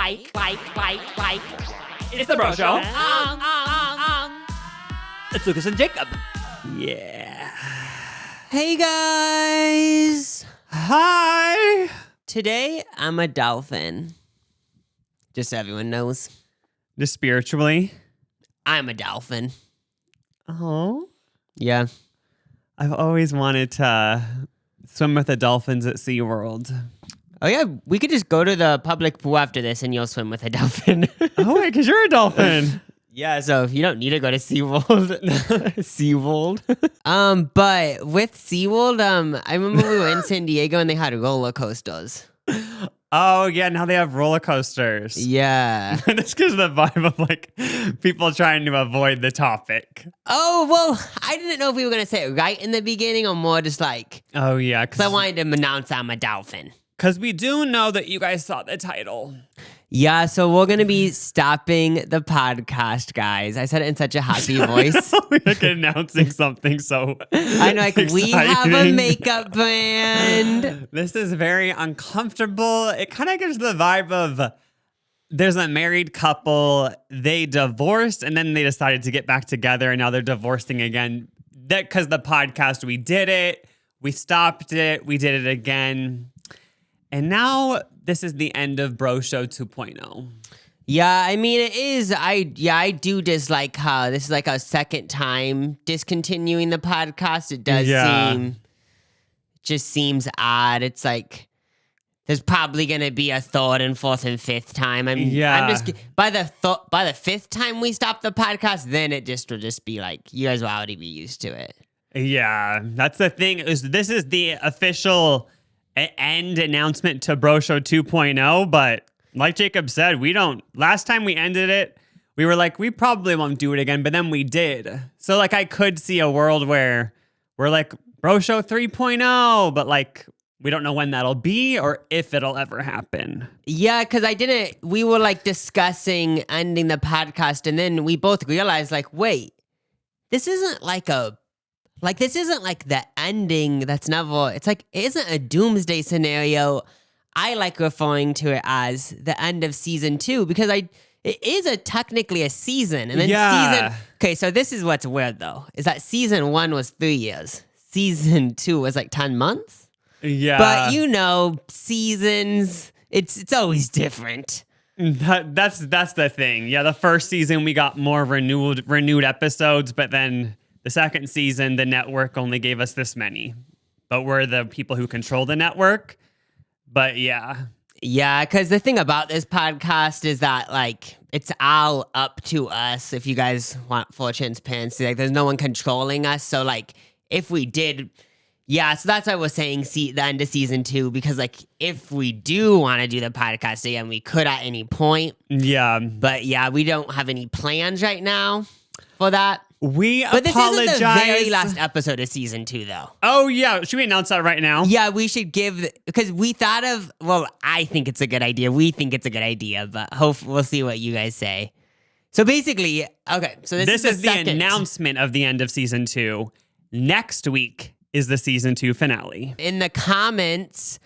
It's the Bro Show. It's Lucas and Jacob. Yeah. Hey guys. Hi. Today I'm a dolphin. Just so everyone knows. Just spiritually. I'm a dolphin. Oh. Yeah. I've always wanted to swim with the dolphins at SeaWorld. Oh yeah, we could just go to the public pool after this and you'll swim with a dolphin. Oh, wait, because you're a dolphin. Yeah, so if you don't need to go to SeaWorld. SeaWorld. But with SeaWorld, I remember we were in San Diego and they had roller coasters. Oh, yeah, now they have roller coasters. Yeah. That's because of the vibe of like people trying to avoid the topic. Oh, well, I didn't know if we were going to say it right in the beginning or more just like, Oh, yeah. because I wanted to announce I'm a dolphin. Because we do know that you guys saw the title. Yeah, so we're going to be stopping the podcast, guys. I said it in such a happy voice. We're like announcing something so I know, like, we have a exciting. makeup brand. This is very uncomfortable. It kind of gives the vibe of there's a married couple, they divorced, and then they decided to get back together, and now they're divorcing again. That because the podcast, we did it, we stopped it, we did it again. And now this is the end of Bro Show 2.0. Yeah, I mean, it is. I do dislike how this is like a second time discontinuing the podcast. It does just seems odd. It's like there's probably going to be a third and fourth and fifth time. I'm just by the fifth time we stop the podcast, then it just will just be like you guys will already be used to it. Yeah, that's the thing. This is the official end announcement to Bro Show 2.0, but like Jacob said, last time we ended it, we were like, we probably won't do it again, but then we did. So like I could see a world where we're like Bro Show 3.0, but like we don't know when that'll be or if it'll ever happen. Yeah, because we were like discussing ending the podcast and then we both realized like, wait, this isn't like this isn't like the ending that's never, it's like, it isn't a doomsday scenario. I like referring to it as the end of season 2 because it is technically a season. And then okay, so this is what's weird though, is that season 1 was 3 years. Season 2 was like 10 months. Yeah. But seasons, it's always different. That's the thing. Yeah, the first season we got more renewed episodes, but then the second season, the network only gave us this many. But we're the people who control the network. But yeah. Yeah, because the thing about this podcast is that, like, it's all up to us if you guys want full transparency. Like, there's no one controlling us. So, like, if we did... Yeah, so that's why I was saying the end of season 2, because, like, if we do want to do the podcast again, we could at any point. Yeah. But, yeah, we don't have any plans right now for that. But this isn't the very last episode of season 2, though. Oh, yeah. Should we announce that right now? Yeah, we should because we thought of, well, I think it's a good idea. We think it's a good idea, but we'll see what you guys say. So basically, okay, so this is the announcement of the end of season 2. Next week is the season 2 finale. In the comments,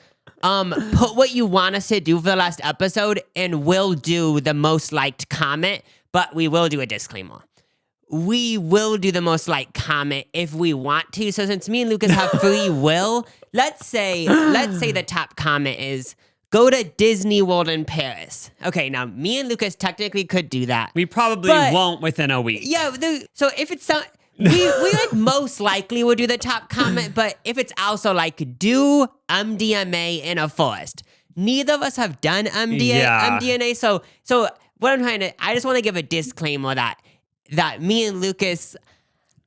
put what you want us to do for the last episode, and we'll do the most liked comment, but we will do a disclaimer. We will do the most liked comment if we want to. So since me and Lucas have free will, let's say the top comment is go to Disney World in Paris. Okay, now me and Lucas technically could do that. We probably won't within a week. Yeah, so if it's we like most likely would do the top comment, but if it's also like do MDMA in a forest. Neither of us have done MDMA, so what I just want to give a disclaimer that me and Lucas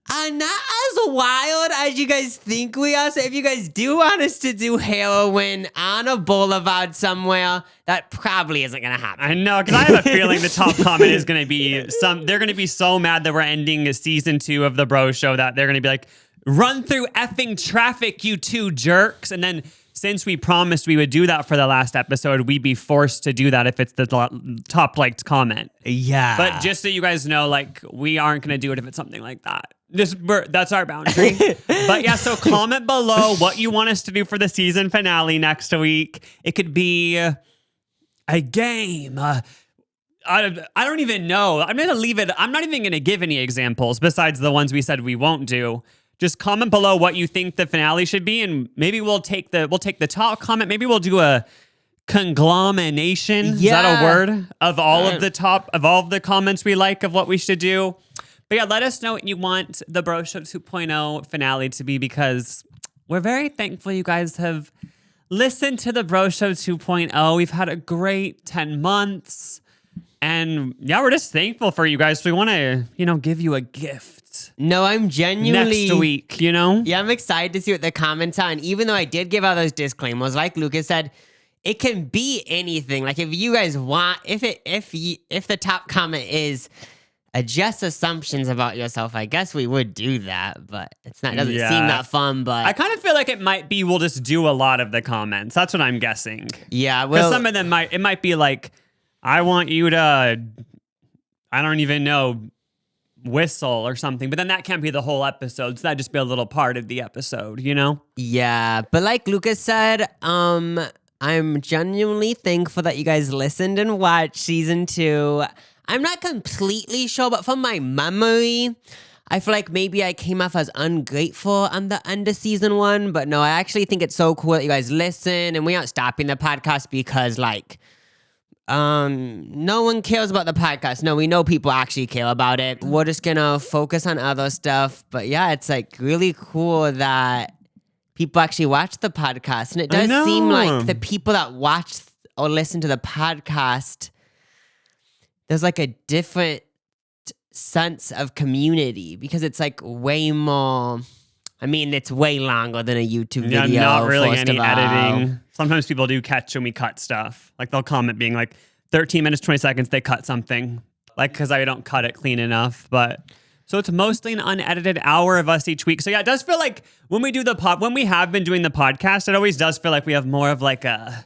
are not as wild as you guys think we are. So if you guys do want us to do heroin on a boulevard somewhere, that probably isn't going to happen. I know, because I have a feeling the top comment is going to be they're going to be so mad that we're ending season 2 of the Bro Show that they're going to be like, run through effing traffic, you two jerks. And then since we promised we would do that for the last episode, we'd be forced to do that if it's the top liked comment. Yeah. But just so you guys know, like, we aren't going to do it if it's something like that. That's our boundary. But yeah, so comment below what you want us to do for the season finale next week. It could be a game. I don't even know. I'm going to leave it. I'm not even going to give any examples besides the ones we said we won't do. Just comment below what you think the finale should be, and maybe we'll take the top comment. Maybe we'll do a conglomeration. Is that a word? Of all of the comments we like of what we should do. But yeah, let us know what you want the Bro Show 2.0 finale to be, because we're very thankful you guys have listened to the Bro Show 2.0. We've had a great 10 months. And yeah, we're just thankful for you guys. We want to, give you a gift. No, I'm genuinely... Next week, Yeah, I'm excited to see what the comments are. And even though I did give out those disclaimers, like Lucas said, it can be anything. Like if you guys want, if the top comment is adjust assumptions about yourself, I guess we would do that. But doesn't seem that fun. But I kind of feel like it might be we'll just do a lot of the comments. That's what I'm guessing. Yeah, because some of them might be like, I want you to, I don't even know, whistle or something. But then that can't be the whole episode. So that'd just be a little part of the episode, Yeah, but like Lucas said, I'm genuinely thankful that you guys listened and watched season 2. I'm not completely sure, but from my memory, I feel like maybe I came off as ungrateful on the end of season 1. But no, I actually think it's so cool that you guys listen, and we aren't stopping the podcast because no one cares about the podcast. No, we know people actually care about it. We're just gonna focus on other stuff. But yeah, it's really cool that people actually watch the podcast. And it does seem like the people that watch or listen to the podcast, there's a different sense of community, because it's way more... I mean, it's way longer than a YouTube video. Yeah, not really any editing. Sometimes people do catch when we cut stuff. They'll comment being 13 minutes, 20 seconds, they cut something. Because I don't cut it clean enough. But so it's mostly an unedited hour of us each week. So yeah, it does feel like when we do when we have been doing the podcast, it always does feel like we have more of the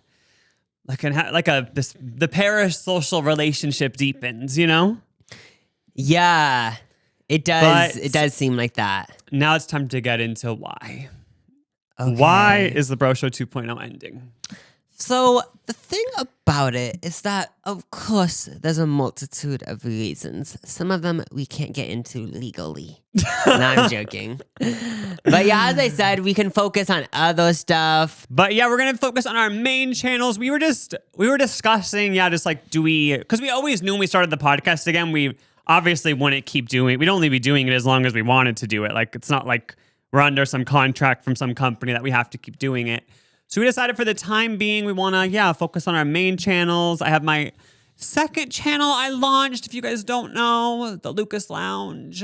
parasocial relationship deepens, Yeah, it does. It does seem like that. Now it's time to get into why. Okay. Why is the Bro Show 2.0 ending? So the thing about it is that, of course, there's a multitude of reasons. Some of them we can't get into legally. No, I'm joking. But yeah, as I said, we can focus on other stuff. But yeah, we're going to focus on our main channels. We were discussing, because we always knew when we started the podcast again, we obviously wouldn't keep doing it. We'd only be doing it as long as we wanted to do it. It's not like we're under some contract from some company that we have to keep doing it. So we decided for the time being, we want to, focus on our main channels. I have my second channel I launched, if you guys don't know, the Lucas Lounge.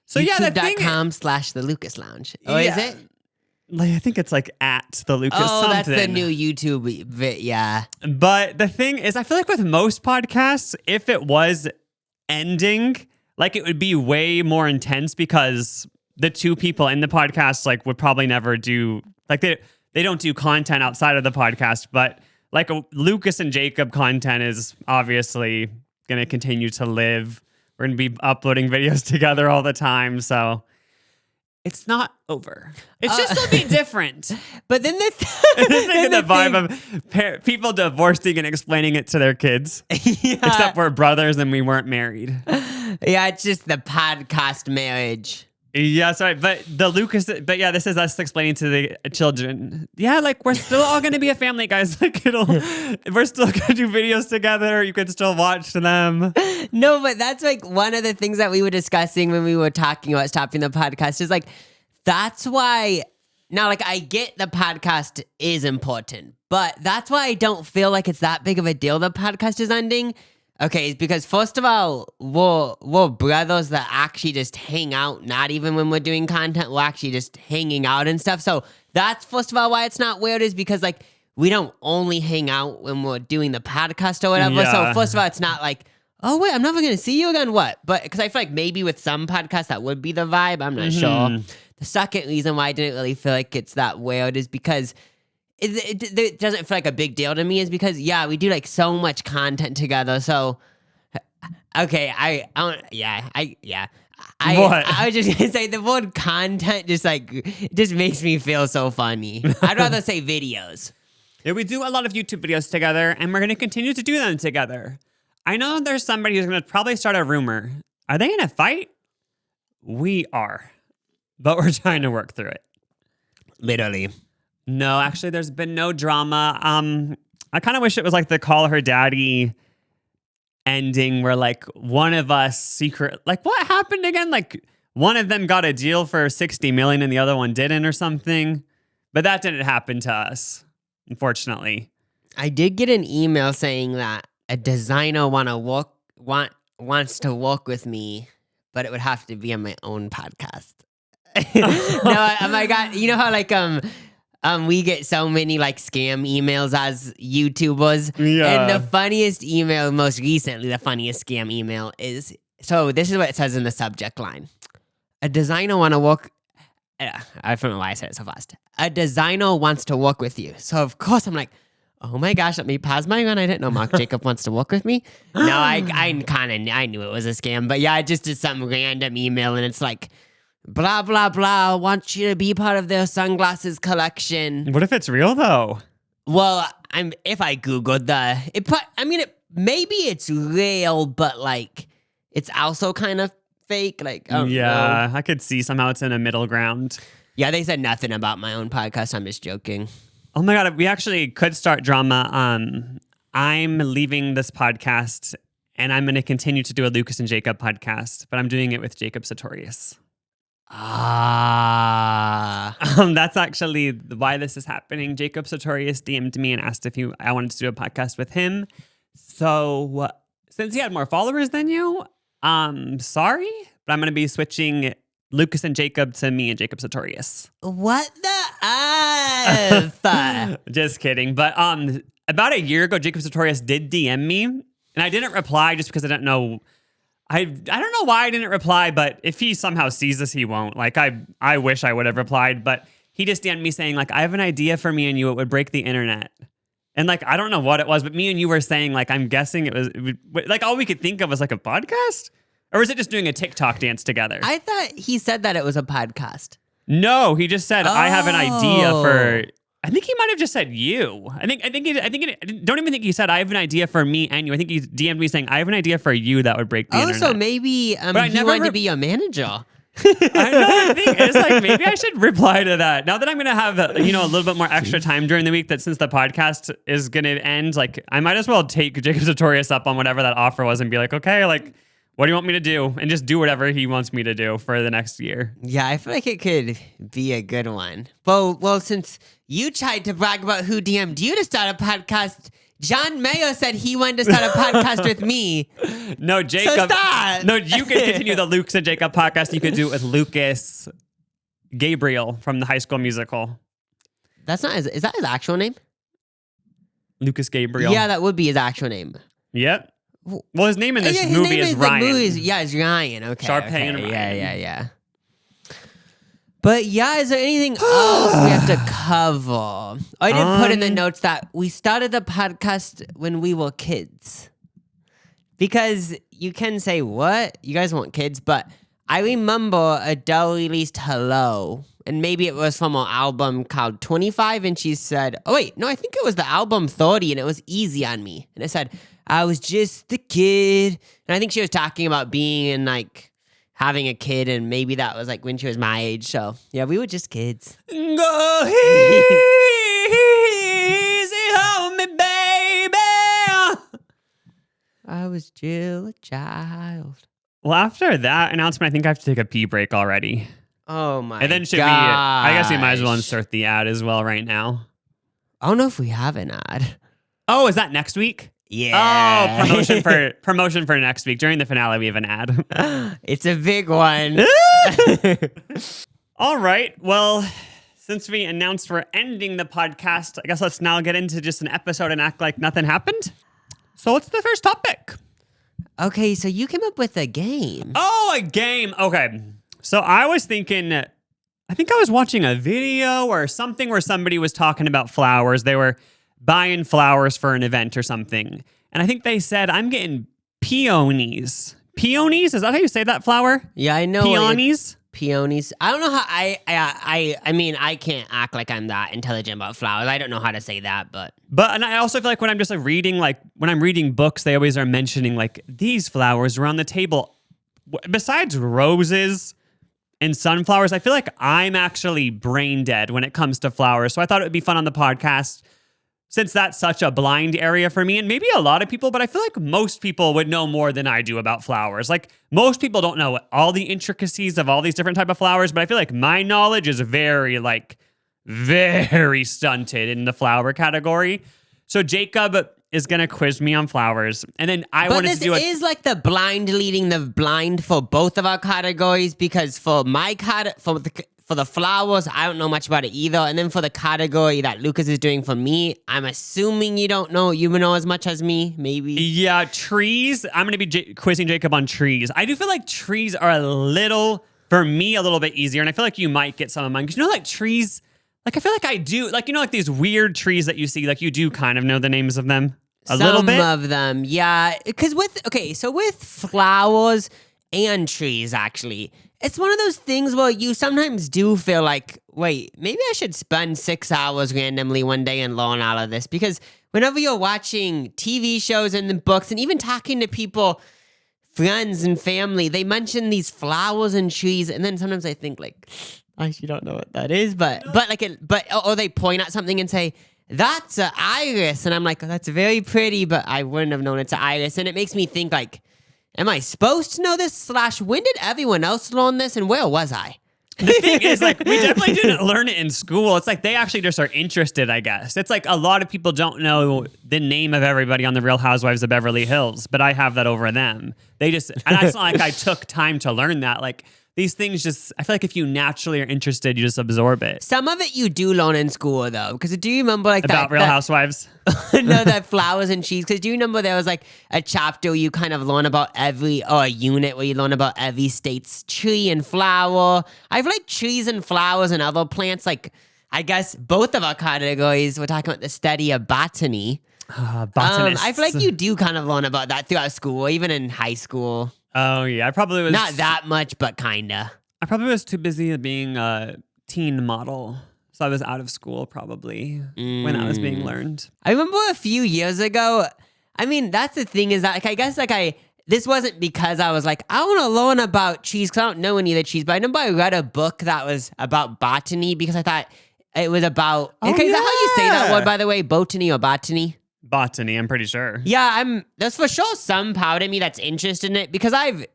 So YouTube.com/the Lucas Lounge. Or is it? I think it's at the Lucas something. That's the new YouTube yeah. But the thing is, I feel like with most podcasts, if it was ending, it would be way more intense, because the two people in the podcast would probably never do they don't do content outside of the podcast, but Lucas and Jacob content is obviously going to continue to live. We're going to be uploading videos together all the time, so it's not over. It's just something different. But then the vibe of people divorcing and explaining it to their kids. Yeah. Except we're brothers and we weren't married. Yeah, it's just the podcast marriage. Yeah, sorry, but this is us explaining to the children. Yeah, we're still all gonna be a family, guys. We're still gonna do videos together. You can still watch them. No, but that's one of the things that we were discussing when we were talking about stopping the podcast is that's why now I get the podcast is important, but that's why I don't feel like it's that big of a deal the podcast is ending. Okay, because first of all, we're brothers that actually just hang out, not even when we're doing content, we're actually just hanging out and stuff. So that's first of all why it's not weird, is because we don't only hang out when we're doing the podcast or whatever. Yeah. So first of all, it's not oh wait, I'm never gonna see you again. What? But because I feel like maybe with some podcasts that would be the vibe. I'm not sure. The second reason why I didn't really feel like it's that weird is because it doesn't feel like a big deal to me, is because we do so much content together. So okay, I was just gonna say the word content just makes me feel so funny. I'd rather say videos. Yeah, we do a lot of YouTube videos together, and we're going to continue to do them together. I know there's somebody who's going to probably start a rumor. Are they in a fight? We are, but we're trying to work through it. Literally. No, actually, there's been no drama. I kind of wish it was like the Call Her Daddy ending where like one of us like what happened again? Like one of them got a deal for 60 million and the other one didn't or something. But that didn't happen to us, unfortunately. I did get an email saying that a designer wants to work with me, but it would have to be on my own podcast. No, oh my God. You know how like we get so many like scam emails as YouTubers. Yeah. And the funniest email, most recently, the funniest scam email is, so this is what it says in the subject line. A designer want to work. I don't know why I said it so fast. A designer wants to work with you. So of course I'm like, oh my gosh, let me pause my gun. I didn't know Mark Jacob wants to work with me. No, I knew it was a scam. But yeah, I just did some random email and it's like, blah, blah, blah, want you to be part of their sunglasses collection. What if it's real though? Well, if I Googled maybe it's real, but like, it's also kind of fake. Like, I don't know. I could see somehow it's in a middle ground. Yeah, they said nothing about my own podcast. I'm just joking. Oh my God, we actually could start drama. I'm leaving this podcast and I'm going to continue to do a Lucas and Jacob podcast, but I'm doing it with Jacob Sartorius. That's actually why this is happening. Jacob Sartorius DM'd me and asked if I wanted to do a podcast with him. So since he had more followers than you, sorry, but I'm going to be switching Lucas and Jacob to me and Jacob Sartorius. What the F? Just kidding. But about a year ago, Jacob Sartorius did DM me, and I didn't reply just because I didn't know. I don't know why I didn't reply, but if he somehow sees this, he won't. Like I wish I would have replied, but he just DM'd me saying like, I have an idea for me and you. It would break the internet. And like, I don't know what it was, but me and you were saying like, I'm guessing it would, like all we could think of was like a podcast. Or was it just doing a TikTok dance together? I thought he said that it was a podcast. No, he just said, I have an idea for. I think he might have just said you. I don't even think he said I have an idea for me and you. I think he DM'd me saying I have an idea for you that would break the internet. So maybe he wanted to be your manager. I know. I think it's like maybe I should reply to that now that I'm gonna have a little bit more extra time during the week. That since the podcast is gonna end, like I might as well take Jacob Sartorius up on whatever that offer was and be like, okay, like. What do you want me to do? And just do whatever he wants me to do for the next year. Yeah, I feel like it could be a good one. Well, since you tried to brag about who DM'd you to start a podcast, John Mayo said he wanted to start a podcast with me. No, Jacob. So stop. No, you can continue the Lucas and Jacob podcast. You could do it with Lucas Gabriel from the High School Musical. That's not is that his actual name? Lucas Gabriel. Yeah, that would be his actual name. Yep. Well, his name in this his movie name is Ryan. It's Ryan. Okay. Sharpay okay. and Ryan. Yeah. But yeah, is there anything else we have to cover? I did put in the notes that we started the podcast when we were kids. Because you can say, what? You guys want kids? But I remember Adele released Hello. And maybe it was from an album called 25. And she said, oh, wait, no, I think it was the album 30. And it was Easy on Me. And it said, I was just a kid. And I think she was talking about being in like having a kid. And maybe that was like when she was my age. So yeah, we were just kids. Go easy on me, baby. I was still a child. Well, after that announcement, I think I have to take a pee break already. Oh my god. And then should we, I guess we might as well insert the ad as well right now. I don't know if we have an ad. Oh, is that next week? Yeah. Oh, promotion for next week. During the finale, we have an ad. It's a big one. All right. Well, since we announced we're ending the podcast, I guess let's now get into just an episode and act like nothing happened. So what's the first topic? Okay, so you came up with a game. Oh, a game. Okay. So I was thinking, I think I was watching a video or something where somebody was talking about flowers. They were buying flowers for an event or something. And I think they said, I'm getting peonies. Peonies? Is that how you say that flower? Yeah, I know. Peonies? peonies. I don't know how I mean, I can't act like I'm that intelligent about flowers. I don't know how to say that, but And I also feel like when I'm just like reading, like when I'm reading books, they always are mentioning like these flowers were on the table. Besides roses and sunflowers, I feel like I'm actually brain dead when it comes to flowers. So I thought it would be fun on the podcast since that's such a blind area for me and maybe a lot of people, but I feel like most people would know more than I do about flowers. Like most people don't know all the intricacies of all these different type of flowers, but I feel like my knowledge is very stunted in the flower category. So Jacob is going to quiz me on flowers. And then I wanted to do But this is like the blind leading the blind for both of our categories because for for the flowers, I don't know much about it either. And then for the category that Lucas is doing for me, I'm assuming you know as much as me, maybe. Yeah, trees. I'm going to be quizzing Jacob on trees. I do feel like trees are for me, a little bit easier. And I feel like you might get some of mine. Because like trees, like I feel like I do, like, like these weird trees that you see, like you do kind of know the names of them a little bit. Some of them, yeah. Because with flowers and trees, actually, it's one of those things where you sometimes do feel like, wait, maybe I should spend 6 hours randomly one day and learn all of this. Because whenever you're watching TV shows and the books and even talking to people, friends and family, they mention these flowers and trees. And then sometimes I think like, I actually don't know what that is. Or they point at something and say, that's an iris. And I'm like, oh, that's very pretty, but I wouldn't have known it's an iris. And it makes me think like, am I supposed to know this? / when did everyone else learn this? And where was I? The thing is, like, we definitely didn't learn it in school. It's like they actually just are interested, I guess. It's like a lot of people don't know the name of everybody on the Real Housewives of Beverly Hills, but I have that over them. And it's not like I took time to learn that. Like, these things I feel like if you naturally are interested, you just absorb it. Some of it you do learn in school, though. Because do you remember like About Real Housewives? No, that flowers and trees. Because do you remember there was like a chapter where you kind of learn about a unit where you learn about every state's tree and flower. I feel like trees and flowers and other plants, like I guess both of our categories, we're talking about the study of botany. Botanists. I feel like you do kind of learn about that throughout school, even in high school. Oh, yeah. I probably was. Not that much, but kinda. I probably was too busy being a teen model. So I was out of school probably when that was being learned. I remember a few years ago. I mean, that's the thing is that like I guess this wasn't because I was like, I want to learn about trees because I don't know any of the trees. But I remember I read a book that was about botany because I thought it was about. Oh, Is that how you say that yeah. word, by the way? Botany or botany? Botany, I'm pretty sure. Yeah, there's for sure some part of me that's interested in it because I've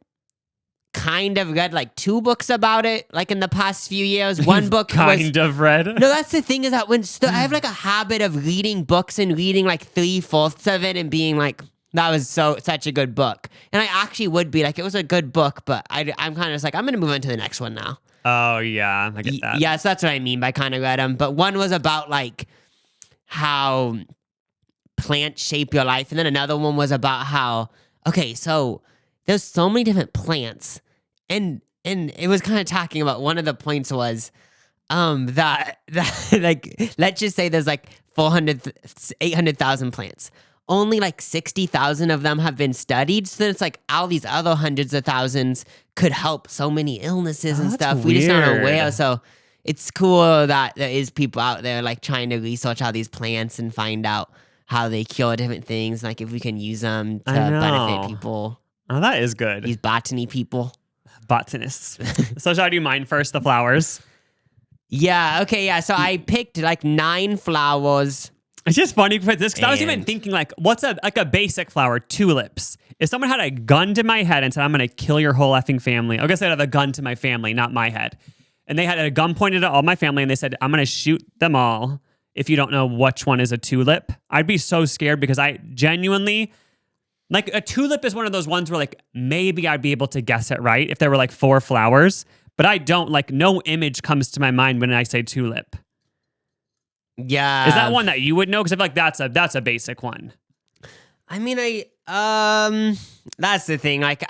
kind of read like 2 books about it, like in the past few years. One book kind of read. No, that's the thing is that I have like a habit of reading books and reading like 3/4 of it and being like, that was such a good book. And I actually would be like, it was a good book, but I'm kind of just like, I'm going to move on to the next one now. Oh, yeah. I get that. Yeah, so that's what I mean by kind of read them. But one was about like how plants shape your life. And then another one was about how, okay, so there's so many different plants. And it was kind of talking about one of the points was that like, let's just say there's like 800,000 plants. Only like 60,000 of them have been studied. So then it's like all these other hundreds of thousands could help so many illnesses and that's stuff. We just aren't weird. aware. So it's cool that there is people out there like trying to research all these plants and find out how they cure different things. Like if we can use them to I know. benefit people, Oh, that is good. these botany people. Botanists. So shall I do mine first, the flowers? Yeah. Okay. Yeah. So I picked like 9 flowers. It's just funny for this because I was even And- thinking like, what's a basic flower? Tulips. If someone had a gun to my head and said, I'm going to kill your whole effing family. I guess they'd have a gun to my family, not my head. And they had a gun pointed at all my family and they said, I'm going to shoot them all if you don't know which one is a tulip. I'd be so scared because I genuinely, like a tulip is one of those ones where like maybe I'd be able to guess it right if there were like 4 flowers. But I don't, like no image comes to my mind when I say tulip. Yeah. Is that one that you would know? Because I feel like that's a basic one. I mean, that's the thing. Like,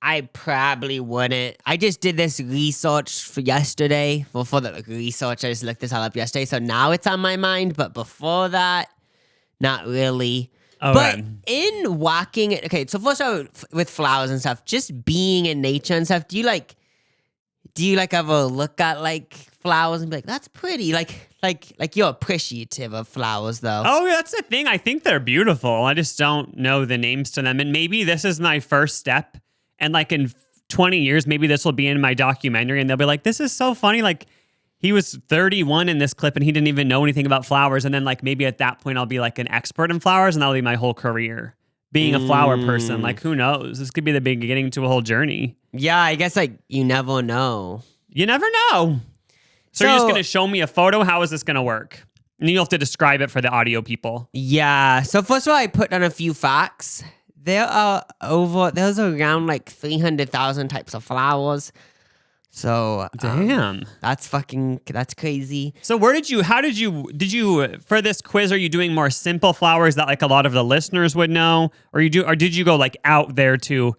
I probably wouldn't. I just did this research for yesterday. Well, for the research, I just looked this all up yesterday. So now it's on my mind. But before that, not really. Okay. But in walking, okay, so first of all, with flowers and stuff, just being in nature and stuff, do do you like ever look at like flowers and be like, that's pretty? Like you're appreciative of flowers though. Oh, that's the thing. I think they're beautiful. I just don't know the names to them. And maybe this is my first step. And like in 20 years, maybe this will be in my documentary and they'll be like, this is so funny. Like he was 31 in this clip and he didn't even know anything about flowers. And then like maybe at that point I'll be like an expert in flowers and that'll be my whole career. Being a flower person, like who knows? This could be the beginning to a whole journey. Yeah, I guess like you never know. You never know. So you're just going to show me a photo? How is this going to work? And you'll have to describe it for the audio people. Yeah. So first of all, I put down a few facts. There's around like 300,000 types of flowers. So Damn. that's crazy. So how did you, for this quiz, are you doing more simple flowers that like a lot of the listeners would know? Or did you go like out there to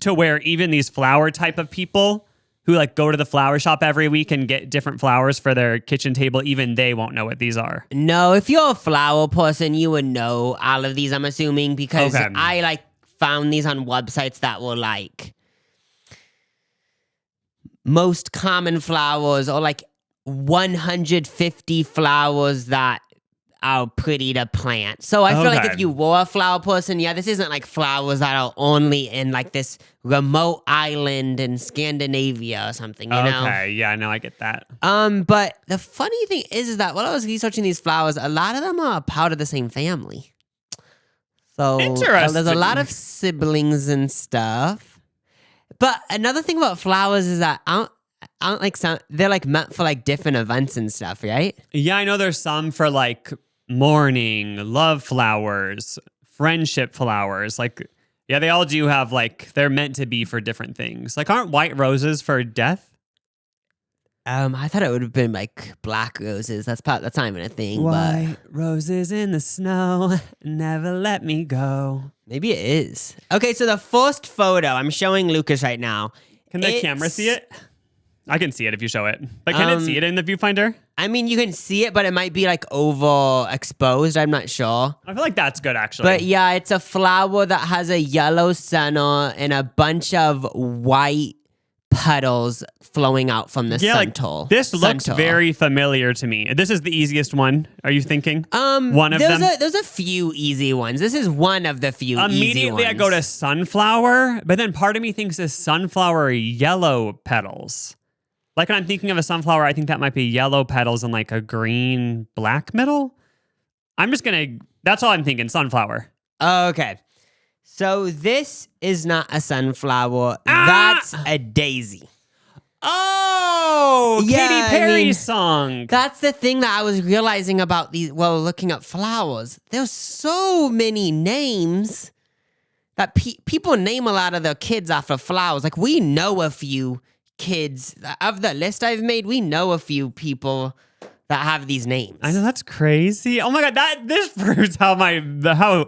where even these flower type of people who like go to the flower shop every week and get different flowers for their kitchen table, even they won't know what these are? No, if you're a flower person, you would know all of these, I'm assuming, because Okay. I like found these on websites that were like most common flowers or like 150 flowers that are pretty to plant. So I feel like Okay. if you were a flower person, yeah, this isn't like flowers that are only in like this remote island in Scandinavia or something, you know? Okay, yeah, no, I get that. But the funny thing is that while I was researching these flowers, a lot of them are part of the same family. So there's a Interesting. lot of siblings and stuff. But another thing about flowers is that I don't like they're like meant for like different events and stuff, right? Yeah, I know there's some for like mourning, love flowers, friendship flowers. Like, yeah, they all do have like, they're meant to be for different things. Like, aren't white roses for death? I thought it would have been like black roses. That's not even a thing, but roses in the snow, never let me go. maybe it is. Okay, so the first photo I'm showing Lucas right now. Can the camera see it? I can see it if you show it. But can it see it in the viewfinder? I mean, you can see it, but it might be like overexposed. I'm not sure. I feel like that's good, actually. But yeah, it's a flower that has a yellow center and a bunch of white petals flowing out from the center. This looks very familiar to me. This is the easiest one. Are you thinking? One of them? There's a few easy ones. This is one of the few easy ones. Immediately I go to sunflower, but then part of me thinks this sunflower yellow petals. Like when I'm thinking of a sunflower, I think that might be yellow petals and like a green black middle. That's all I'm thinking, sunflower. Okay. So this is not a sunflower. That's a daisy. Oh, Yeah, Katy I Perry's mean, song. That's the thing that I was realizing about these while looking up flowers. There's so many names that people name a lot of their kids after flowers. Like we know a few kids of the list I've made. We know a few people that have these names. I know, that's crazy. Oh my god, this proves how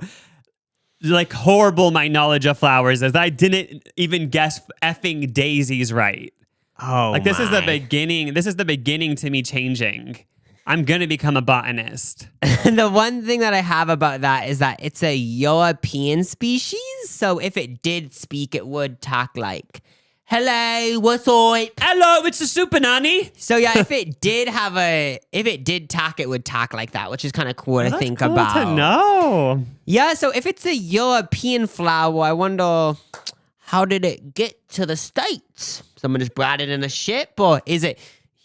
like horrible my knowledge of flowers is. I didn't even guess effing daisies right. Oh, Like this is the beginning. This is the beginning to me changing. I'm gonna become a botanist. The one thing that I have about that is that it's a European species. So if it did speak, it would talk like, "Hello, what's up?" Hello, it's the super nanny. So yeah, if it did talk, it would talk like that, which is kind of cool to think cool about. to know. Yeah, so if it's a European flower, I wonder how did it get to the States? Someone just brought it in a ship, or is it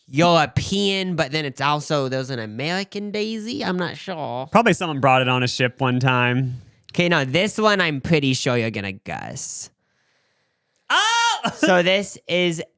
European, but then there's an American daisy? I'm not sure. Probably someone brought it on a ship one time. Okay, now this one I'm pretty sure you're gonna guess. Oh! So this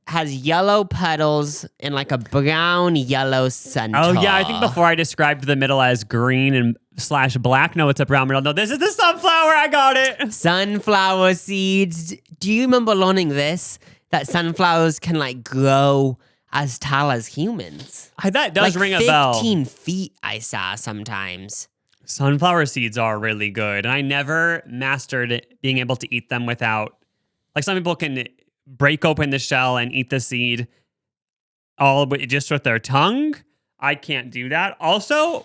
has yellow petals and like a brown yellow center. Oh yeah, I think before I described the middle as green and / black. No, it's a brown middle. No, this is the sunflower. I got it. Sunflower seeds. Do you remember learning this? That sunflowers can like grow as tall as humans. That does like ring a bell. 15 feet I saw sometimes. Sunflower seeds are really good. And I never mastered being able to eat them without, like some people can break open the shell and eat the seed just with their tongue. I can't do that. Also,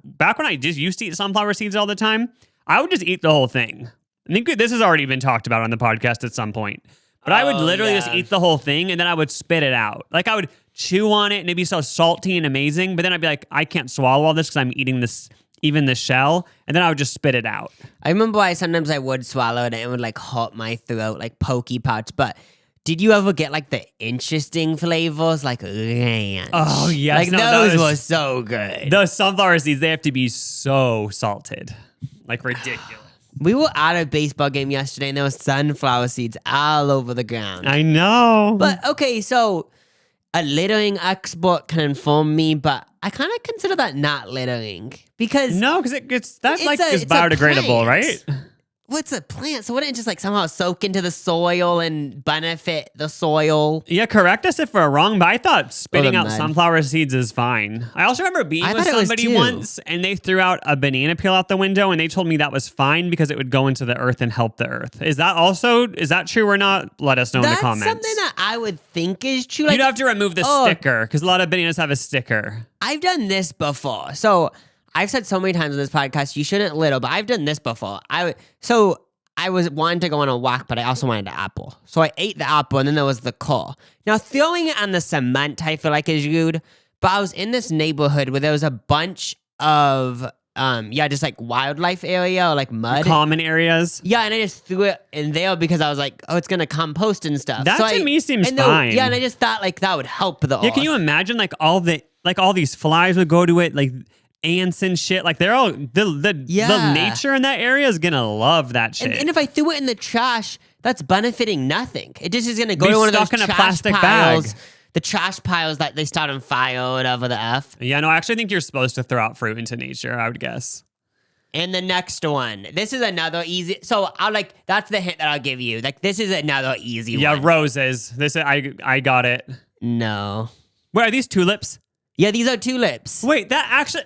back when I just used to eat sunflower seeds all the time, I would just eat the whole thing. I think this has already been talked about on the podcast at some point. But I would Oh, literally just yeah. eat the whole thing and then I would spit it out. Like I would chew on it and it'd be so salty and amazing. But then I'd be like, I can't swallow all this because I'm eating this, even the shell. And then I would just spit it out. I remember sometimes I would swallow it and it would like hurt my throat, like pokey parts. But did you ever get like the interesting flavors, like ranch? Oh, yes. like No, those those- were so good. The sunflower seeds, they have to be so salted. Like ridiculous. We were at a baseball game yesterday and there was sunflower seeds all over the ground. I know. But okay, so a littering expert can inform me, but I kind of consider that not littering because no, because that It's like a- is it's a biodegradable, plant. right? what's a plant? So wouldn't it just like somehow soak into the soil and benefit the soil? Yeah, correct us if we're wrong, but I thought spitting the out mud. sunflower seeds is fine. I also remember being I with thought it was somebody too. once and they threw out a banana peel out the window and they told me that was fine because it would go into the earth and help the earth. Is that true or not? Let us know in the That's comments. something that I would think is true. Like, You'd have to remove the Oh. sticker because a lot of bananas have a sticker. I've done this before. So I've said so many times on this podcast, you shouldn't little, but I've done this before. I was wanting to go on a walk, but I also wanted the apple. So I ate the apple and then there was the core. Now throwing it on the cement, I feel like is rude. But I was in this neighborhood where there was a bunch of just like wildlife area or like mud. Common areas. Yeah, and I just threw it in there because I was like, oh, it's gonna compost and stuff. That to me seems and there- fine. Yeah, and I just thought like that would help the Yeah, earth. can you imagine like all these flies would go to it, like ants and shit. Like they're all the Yeah. nature in that area is gonna love that shit. And if I threw it in the trash, that's benefiting nothing. It just is going to go Be to one of those stuck in a trash plastic piles. bag. The trash piles that they start on fire or whatever the F. Yeah, no, I actually think you're supposed to throw out fruit into nature, I would guess. And the next one. This is another easy. So that's the hint that I'll give you. Like this is another easy Yeah, one. roses. This I got it. No. Wait, are these tulips? Yeah, these are tulips. Wait, that actually.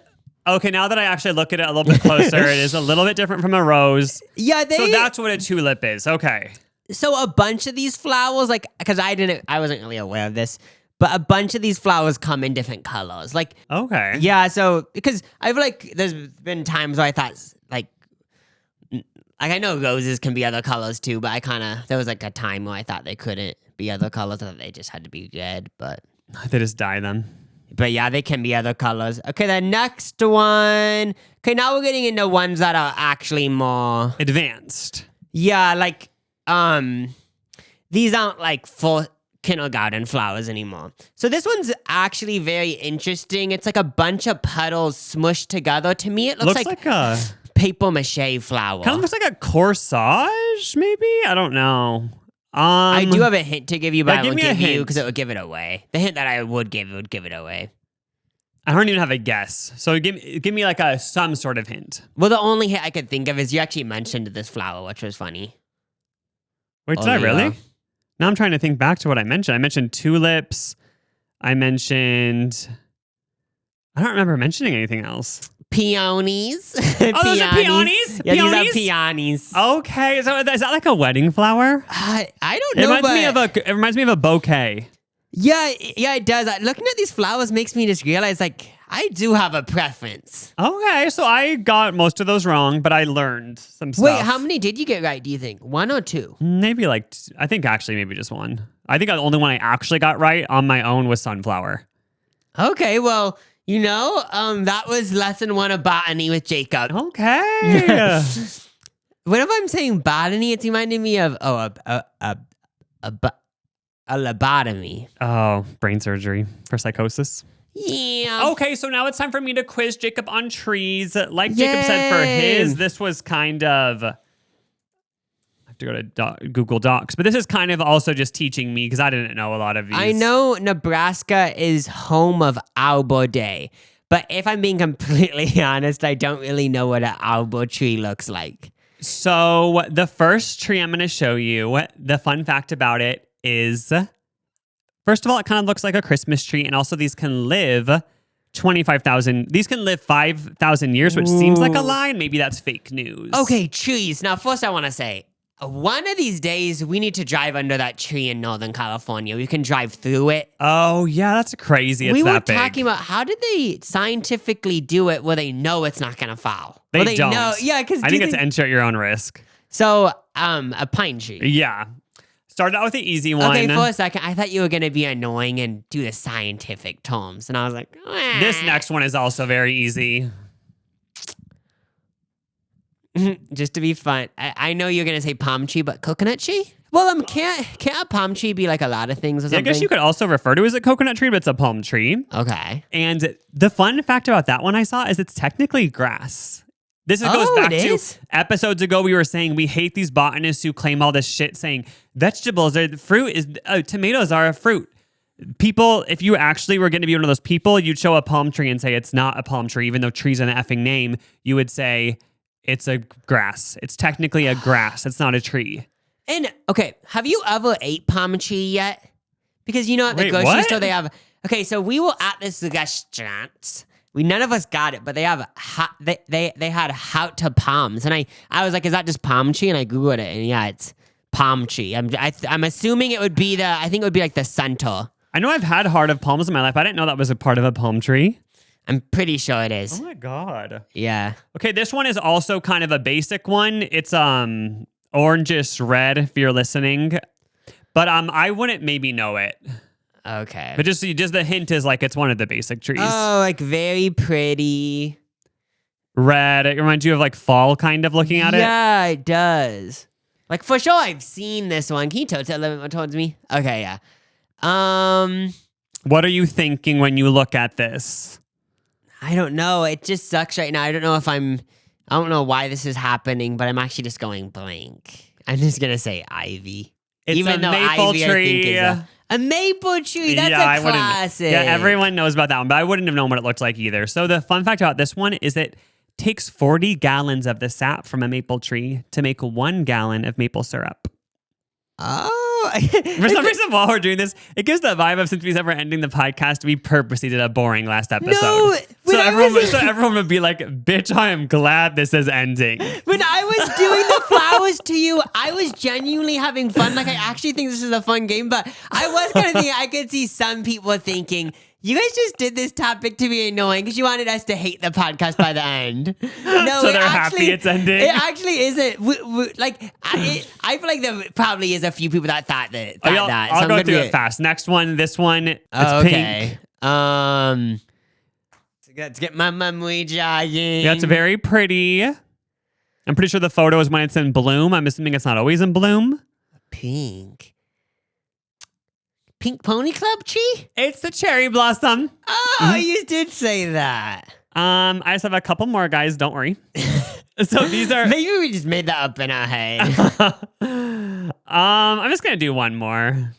Okay, now that I actually look at it a little bit closer, it is a little bit different from a rose. Yeah, So that's what a tulip is. Okay. So a bunch of these flowers, like, because I wasn't really aware of this, but a bunch of these flowers come in different colors. Like, Okay. yeah, so because I feel like there's been times where I thought like I know roses can be other colors too, but there was like a time where I thought they couldn't be other colors, I thought they just had to be red, but They just die then. yeah, they can be other colors. Okay, the next one. Okay, now we're getting into ones that are actually more Advanced. yeah, like these aren't like full kindergarten flowers anymore. So this one's actually very interesting. It's like a bunch of petals smushed together. To me, it looks like a paper mache flower. kind of looks like a corsage, maybe? I don't know. I do have a hint to give you, but yeah, I give won't me a give you hint. because it would give it away. The hint that I would give would give it away. I don't even have a guess. So give me like some sort of hint. Well, the only hint I could think of is you actually mentioned this flower, which was funny. Wait, did Oh, I really? yeah. Now I'm trying to think back to what I mentioned. I mentioned tulips. I mentioned. I don't remember mentioning anything else. Peonies. Oh, those are peonies? Yeah, Peonies? these are peonies. Okay, so is that like a wedding flower? I don't It know, reminds me of a bouquet. Yeah, it does. Looking at these flowers makes me just realize, like, I do have a preference. Okay, so I got most of those wrong, but I learned some stuff. Wait, how many did you get right, do you think? One or two? Maybe I think actually maybe just one. I think the only one I actually got right on my own was sunflower. Okay, well, that was lesson 1 of botany with Jacob. Okay. Whenever I'm saying botany, it's reminding me of, a lobotomy. Oh, brain surgery for psychosis. Yeah. Okay, so now it's time for me to quiz Jacob on trees. Like Jacob said for Yay. his, this was kind of. I have to go to Google Docs, but this is kind of also just teaching me because I didn't know a lot of these. I know Nebraska is home of Arbor Day, but if I'm being completely honest, I don't really know what an arbor tree looks like. So the first tree I'm going to show you, the fun fact about it is, first of all, it kind of looks like a Christmas tree, and also these can live 25,000. These can live 5,000 years, which seems like a lie, and maybe that's fake news. Okay, trees. Now, first I want to say, one of these days, we need to drive under that tree in Northern California. We can drive through it. Oh, yeah, that's crazy. It's we were that big. talking about how did they scientifically do it where they know it's not going to fall? They Where don't. know, yeah, because I think it's enter at your own risk. So, a pine tree. Yeah. Started out with the easy one. Okay, for a second, I thought you were gonna be annoying and do the scientific terms, and I was like, This next one is also very easy. just to be fun. I know you're gonna say palm tree, but coconut tree? Well, can't a palm tree be like a lot of things or Yeah, I something? guess you could also refer to it as a coconut tree, but it's a palm tree. Okay. And the fun fact about that one I saw is it's technically grass. This goes back it to is? episodes ago. We were saying we hate these botanists who claim all this shit, saying vegetables are fruit is tomatoes are a fruit. People, if you actually were going to be one of those people, you'd show a palm tree and say it's not a palm tree, even though tree's an effing name. You would say it's a grass. It's technically a grass. It's not a tree. And okay, have you ever ate palm tree yet? Because you know at the Wait, grocery what? store they have. Okay, so we were at this restaurant. We none of us got it, but they have they had how to palms, and I was like, is that just palm tree? And I googled it, and yeah, it's palm tree. I'm assuming it would be I think it would be like the center. I know I've had heart of palms in my life. I didn't know that was a part of a palm tree. I'm pretty sure it is. Oh my God. Yeah. Okay, this one is also kind of a basic one. It's orangish red if you're listening. But I wouldn't maybe know it. Okay. But just the hint is like it's one of the basic trees. Oh, like very pretty. Red. It reminds you of like fall kind of looking at it. Yeah, it does. Like for sure I've seen this one. Can you tilt it a little bit more towards me? Okay, yeah. What are you thinking when you look at this? I don't know. It just sucks right now. I don't know why this is happening, but I'm actually just going blank. I'm just gonna say ivy. It's Even a though maple ivy, tree. I think is a maple tree. That's I a wouldn't. classic. Yeah, everyone knows about that one, but I wouldn't have known what it looked like either. So the fun fact about this one is it takes 40 gallons of the sap from a maple tree to make 1 gallon of maple syrup. Oh. For some reason, while we're doing this, it gives the vibe of since we ever ending the podcast, we purposely did a boring last episode. No, so everyone would be like, "Bitch, I am glad this is ending." When I was doing the flowers to you, I was genuinely having fun. Like, I actually think this is a fun game, but I was kind of thinking, I could see some people thinking, you guys just did this topic to be annoying because you wanted us to hate the podcast by the end. No, So they're happy it's ending? It actually isn't. I feel like there probably is a few people that thought that. I'll go through it fast. Next one, this one, it's okay. pink. Let's get my memory jogging. Yeah, it's very pretty. I'm pretty sure the photo is when it's in bloom. I'm assuming it's not always in bloom. Pink. Pink Pony Club tree? It's the cherry blossom. Oh, you did say that. I just have a couple more, guys. Don't worry. So these are. Maybe we just made that up in our head. I'm just gonna do one more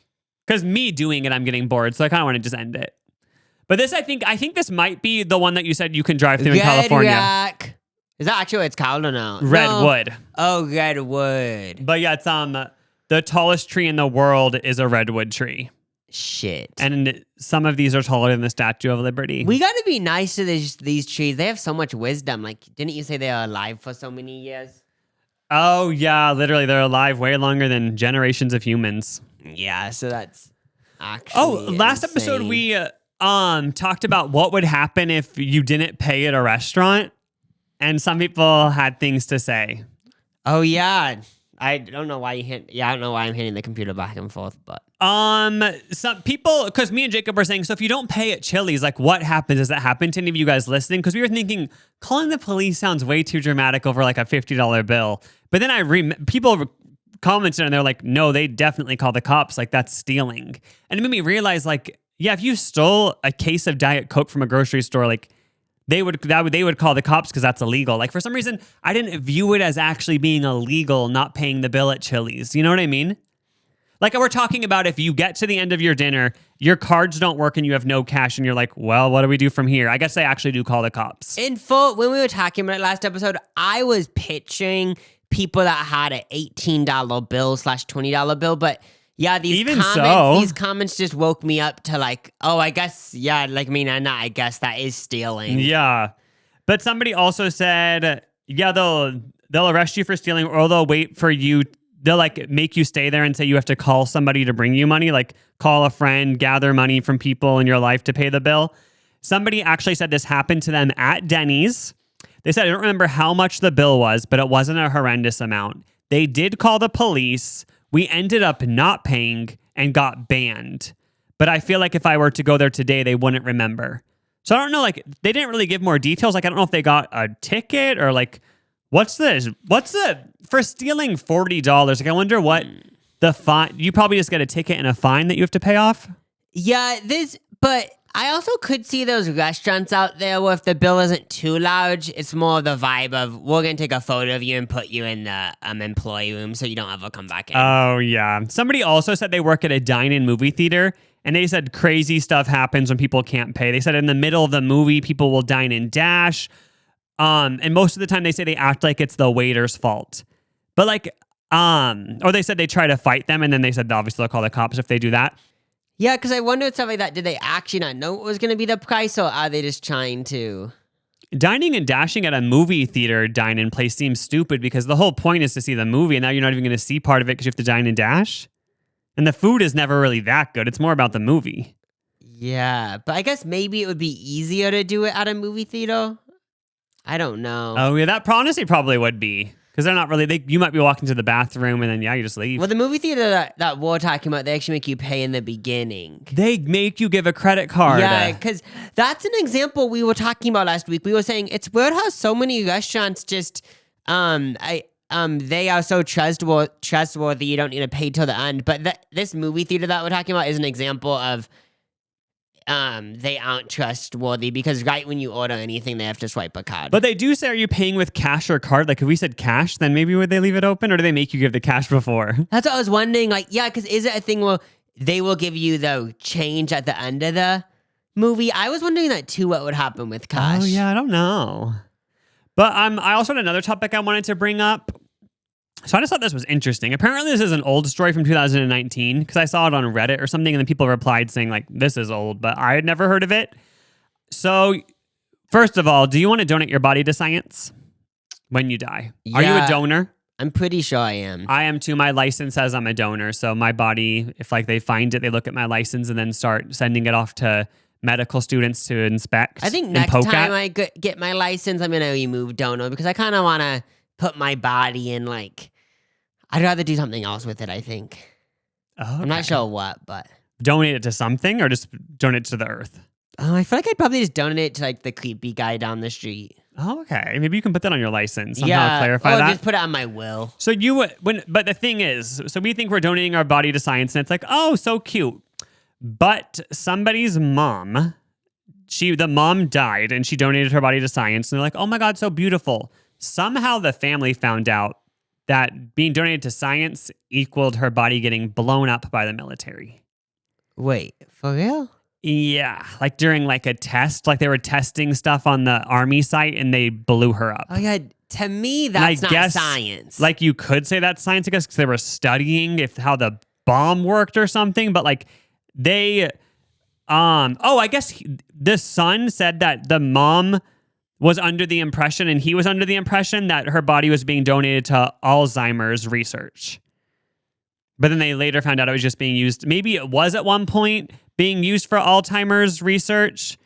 because me doing it, I'm getting bored, so I kind of want to just end it. But this, I think this might be the one that you said you can drive through in California. Rock. Is that actually what it's called or no? Redwood. No. Oh, redwood. But yeah, it's the tallest tree in the world is a redwood tree. Shit. And some of these are taller than the Statue of Liberty. We got to be nice to these trees. They have so much wisdom. Like, didn't you say they are alive for so many years? Oh yeah, literally, they're alive way longer than generations of humans. Yeah, so that's actually last insane. episode we talked about what would happen if you didn't pay at a restaurant, and some people had things to say. Oh yeah, I don't know why I don't know why I'm hitting the computer back and forth, but some people, because me and Jacob were saying, so if you don't pay at Chili's, like what happens? Does that happen to any of you guys listening? Because we were thinking calling the police sounds way too dramatic over like a $50 bill. But then people commented and they're like, no, they definitely call the cops. Like that's stealing. And it made me realize like, yeah, if you stole a case of Diet Coke from a grocery store, like they would call the cops because that's illegal. Like for some reason, I didn't view it as actually being illegal not paying the bill at Chili's. You know what I mean? Like we're talking about if you get to the end of your dinner, your cards don't work and you have no cash and you're like, well, what do we do from here? I guess they actually do call the cops. When we were talking about it last episode, I was picturing people that had an $18 bill / $20 bill, but yeah, these comments just woke me up to like, oh, I guess, yeah, like, I mean, I guess that is stealing. Yeah. But somebody also said, yeah, they'll arrest you for stealing or they'll wait for you. They'll like make you stay there and say you have to call somebody to bring you money, like call a friend, gather money from people in your life to pay the bill. Somebody actually said this happened to them at Denny's. They said, I don't remember how much the bill was, but it wasn't a horrendous amount. They did call the police. we ended up not paying and got banned. But I feel like if I were to go there today, they wouldn't remember. So I don't know, like, they didn't really give more details. Like, I don't know if they got a ticket or like, what's for stealing $40? Like, I wonder what the fine, you probably just get a ticket and a fine that you have to pay off. Yeah, but I also could see those restaurants out there where if the bill isn't too large, it's more of the vibe of we're gonna take a photo of you and put you in the employee room so you don't ever come back in. Oh, yeah. Somebody also said they work at a dine-in movie theater, and they said crazy stuff happens when people can't pay. They said in the middle of the movie, people will dine and dash. And most of the time they say they act like it's the waiter's fault. But like, or they said they try to fight them, and then they said obviously they'll call the cops if they do that. Yeah, because I wondered stuff like that. Did they actually not know what was going to be the price, or are they just trying to? Dining and dashing at a movie theater dine-in place seems stupid because the whole point is to see the movie, and now you're not even going to see part of it because you have to dine and dash. And the food is never really that good. It's more about the movie. Yeah, but I guess maybe it would be easier to do it at a movie theater. I don't know. Oh, yeah, that honestly probably would be. Because they're not really, you might be walking to the bathroom and then, you just leave. Well, the movie theater that we're talking about, they actually make you pay in the beginning. They make you give a credit card. Yeah, because that's an example we were talking about last week. We were saying it's weird how so many restaurants just, they are so trustworthy you don't need to pay till the end. But this movie theater that we're talking about is an example of they aren't trustworthy because right when you order anything, they have to swipe a card. But they do say, are you paying with cash or card? Like if we said cash, then maybe would they leave it open, or do they make you give the cash before? That's what I was wondering. Like, yeah, because is it a thing where they will give you the change at the end of the movie? I was wondering that too, what would happen with cash. Oh, yeah, I don't know. But I also had another topic I wanted to bring up. So I just thought this was interesting. Apparently this is an old story from 2019 because I saw it on Reddit or something, and then people replied saying like, this is old, but I had never heard of it. So first of all, do you want to donate your body to science when you die? Are you a donor? I'm pretty sure I am. I am too. My license says I'm a donor. So my body, if like they find it, they look at my license and then start sending it off to medical students to inspect. I think next time I get my license, I'm going to remove donor because I kind of want to put my body in like, I'd rather do something else with it, I think. Oh, okay. I'm not sure what, but. Donate it to something or just donate it to the earth? Oh, I feel like I'd probably just donate it to like the creepy guy down the street. Oh, okay. Maybe you can put that on your license. Somehow clarify or that. Just put it on my will. So but the thing is, so we think we're donating our body to science, and it's like, oh, so cute. But somebody's mom, the mom died, and she donated her body to science, and they're like, oh my God, so beautiful. Somehow the family found out that being donated to science equaled her body getting blown up by the military. Wait, for real? Yeah, like during like a test, like they were testing stuff on the army site and they blew her up. Oh yeah, to me that's not science. Like you could say that's science, I guess, because they were studying how the bomb worked or something. But like they, I guess the son said that the mom was under the impression, and he was under the impression that her body was being donated to Alzheimer's research. But then they later found out it was just being used. Maybe it was at one point being used for Alzheimer's research.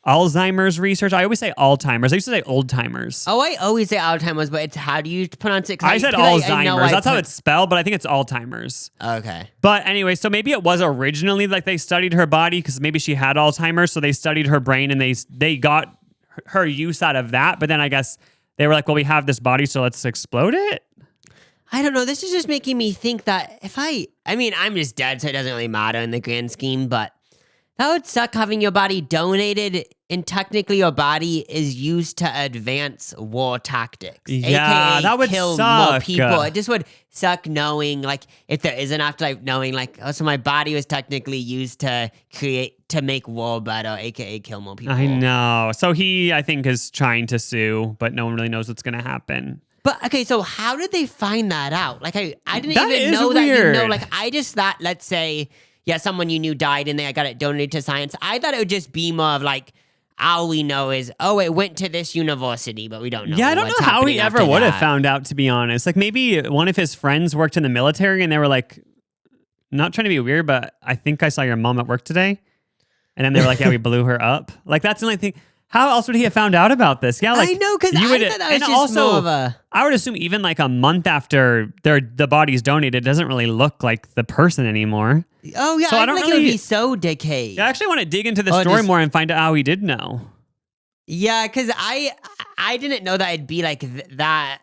I always say Alzheimer's. I used to say old timers. Oh, I always say Alzheimer's, but it's how do you pronounce it? I said Alzheimer's. That's how it's spelled, but I think it's Alzheimer's. Okay. But anyway, so maybe it was originally like they studied her body because maybe she had Alzheimer's, so they studied her brain and they got her use out of that. But then I guess they were like, well, we have this body, so let's explode it. I don't know. This is just making me think that I'm just dead, so it doesn't really matter in the grand scheme, but that would suck having your body donated, and technically your body is used to advance war tactics. Yeah, AKA that would kill suck. more people. It just would suck knowing, like, if there is an afterlife, knowing, like, oh, so my body was technically used to make war better, aka kill more people. I know. So he, I think, is trying to sue, but no one really knows what's going to happen. But, okay, so how did they find that out? Like, I didn't That even is know that weird. like, I just thought, let's say, yeah, someone you knew died and they got it donated to science. I thought it would just be more of like, all we know is, oh, it went to this university, but we don't know. Yeah, I don't know how he ever would have found out, to be honest. Like maybe one of his friends worked in the military and they were like, not trying to be weird, but I think I saw your mom at work today. And then they were like, yeah, we blew her up. Like that's the only thing. How else would he have found out about this? Yeah, like I know, because you I would- thought that was and just also, more of a. I would assume even like a month after the body's donated, it doesn't really look like the person anymore. Oh yeah, So I I don't think it would really- be so decayed. Yeah, I actually want to dig into the Oh, story just- more and find out how he did know. Yeah, because I didn't know that it'd be like that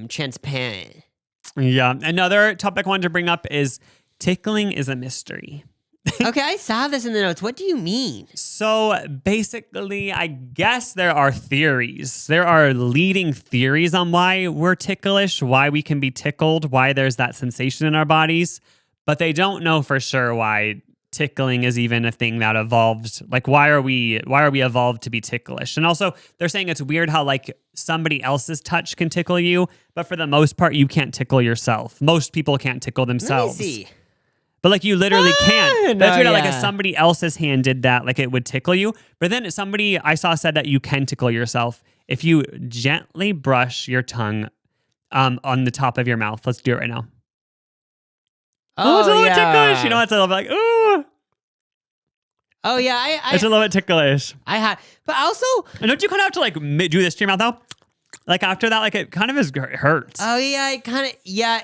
transparent. Yeah. Another topic I wanted to bring up is tickling is a mystery. Okay, I saw this in the notes. What do you mean? So basically, I guess there are theories. There are leading theories on why we're ticklish, why we can be tickled, why there's that sensation in our bodies, but they don't know for sure why tickling is even a thing that evolved. Like why are we evolved to be ticklish? And also they're saying it's weird how like somebody else's touch can tickle you, but for the most part you can't tickle yourself. Most people can't tickle themselves. Let me see. But like you literally can't. no, That's weird. Like if yeah. somebody else's hand did that, like it would tickle you. But then somebody I saw said that you can tickle yourself if you gently brush your tongue on the top of your mouth. Let's do it right now. Oh, it's a little bit ticklish. You know, it's a little bit like, ooh. Oh yeah, It's a little bit ticklish. I had, but also, And don't you kind of have to like do this to your mouth though? Like after that, like it kind of hurts. oh yeah, it kind of yeah.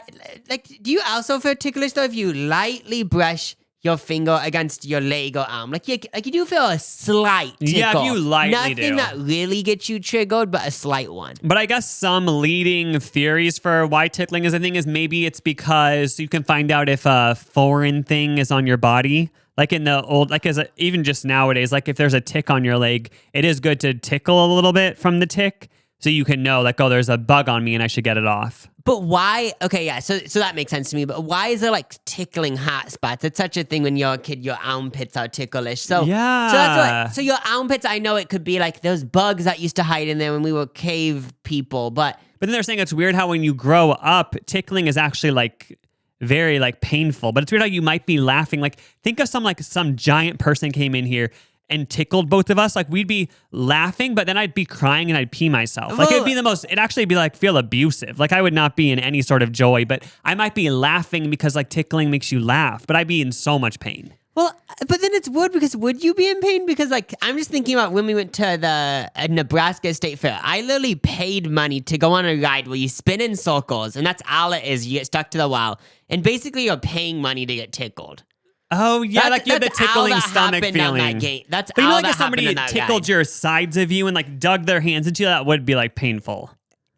Like, do you also feel ticklish though if you lightly brush your finger against your leg or arm? Like you do feel a slight tickle. Yeah, if you lightly Nothing do. that really gets you triggered, but a slight one. But I guess some leading theories for why tickling is a thing is maybe it's because you can find out if a foreign thing is on your body. Like in the old, like even just nowadays, like if there's a tick on your leg, it is good to tickle a little bit from the tick so you can know like, oh, there's a bug on me and I should get it off. But why? Okay, yeah. So that makes sense to me. But why is there like tickling hot spots? It's such a thing when you're a kid. Your armpits are ticklish. So Yeah. So that's why. So your armpits, I know it could be like those bugs that used to hide in there when we were cave people. But But then they're saying it's weird how when you grow up, tickling is actually like very like painful. But it's weird how you might be laughing. Like think of some giant person came in here and tickled both of us. Like we'd be laughing, but then I'd be crying and I'd pee myself. Like it'd actually be like feel abusive. Like I would not be in any sort of joy, but I might be laughing because like tickling makes you laugh, but I'd be in so much pain. well, but then it's weird because would you be in pain? Because like I'm just thinking about when we went to the Nebraska State Fair. I literally paid money to go on a ride where you spin in circles, and that's all it is. You get stuck to the wall, and basically you're paying money to get tickled. Oh yeah, like you have the That's all tickling that stomach happened on feeling. that game. That's But you know, all like that if somebody happened on that tickled ride. your sides of you and like dug their hands into you, that would be like painful.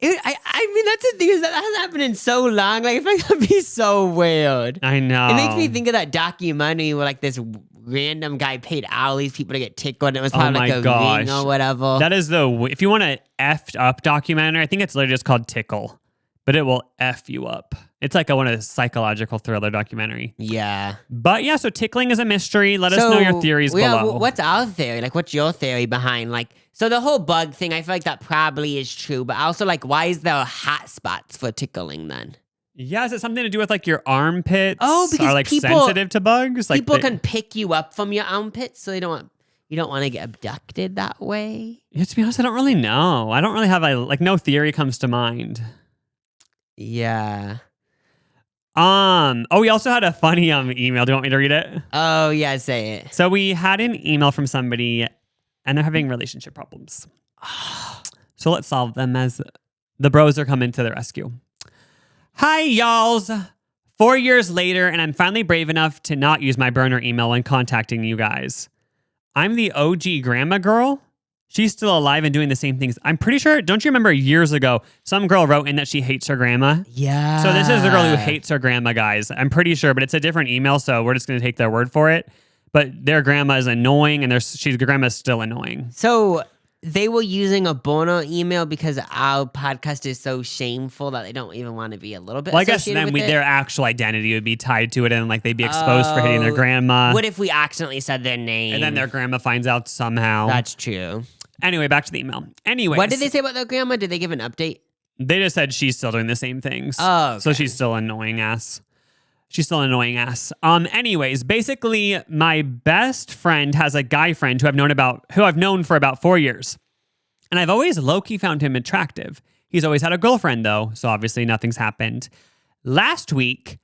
I mean, that's the thing is that hasn't happened in so long. Like, I feel like that'd be so weird. I know. It makes me think of that documentary where like this random guy paid all these people to get tickled, and it was probably like my a gosh. ring or whatever. That is if you want an effed up documentary, I think it's literally just called Tickle, but it will F you up. It's like one of the psychological thriller documentary. Yeah. But yeah, so tickling is a mystery. Let us know your theories below. What's our theory? Like, what's your theory behind like? So the whole bug thing, I feel like that probably is true, but also like, why is there hot spots for tickling then? Yeah, is it something to do with like your armpits? Oh, because are like people- sensitive to bugs? Like People can pick you up from your armpits, so you don't want to get abducted that way. Yeah, to be honest, I don't really know. I don't really have no theory comes to mind. Yeah. Oh, we also had a funny email. Do you want me to read it? Oh yeah, say it. So we had an email from somebody and they're having relationship problems. So let's solve them as the bros are coming to the rescue. Hi, y'alls. 4 years later, and I'm finally brave enough to not use my burner email when contacting you guys. I'm the OG grandma girl. She's still alive and doing the same things. I'm pretty sure, don't you remember years ago, some girl wrote in that she hates her grandma? Yeah. So this is the girl who hates her grandma, guys. I'm pretty sure, but it's a different email, so we're just going to take their word for it. But their grandma is annoying, and grandma's still annoying. So they were using a burner email because our podcast is so shameful that they don't even want to be a little bit. Well, I guess associated then with it. their actual identity would be tied to it, and like they'd be exposed for hitting their grandma. What if we accidentally said their name? And then their grandma finds out somehow. That's true. Anyway, back to the email. Anyways, What did they say about their grandma? Did they give an update? They just said she's still doing the same things. Oh, okay. So she's still annoying ass. She's still an annoying ass. Anyways, basically, my best friend has a guy friend who I've known for about 4 years. And I've always low-key found him attractive. He's always had a girlfriend, though, so obviously nothing's happened. Last week,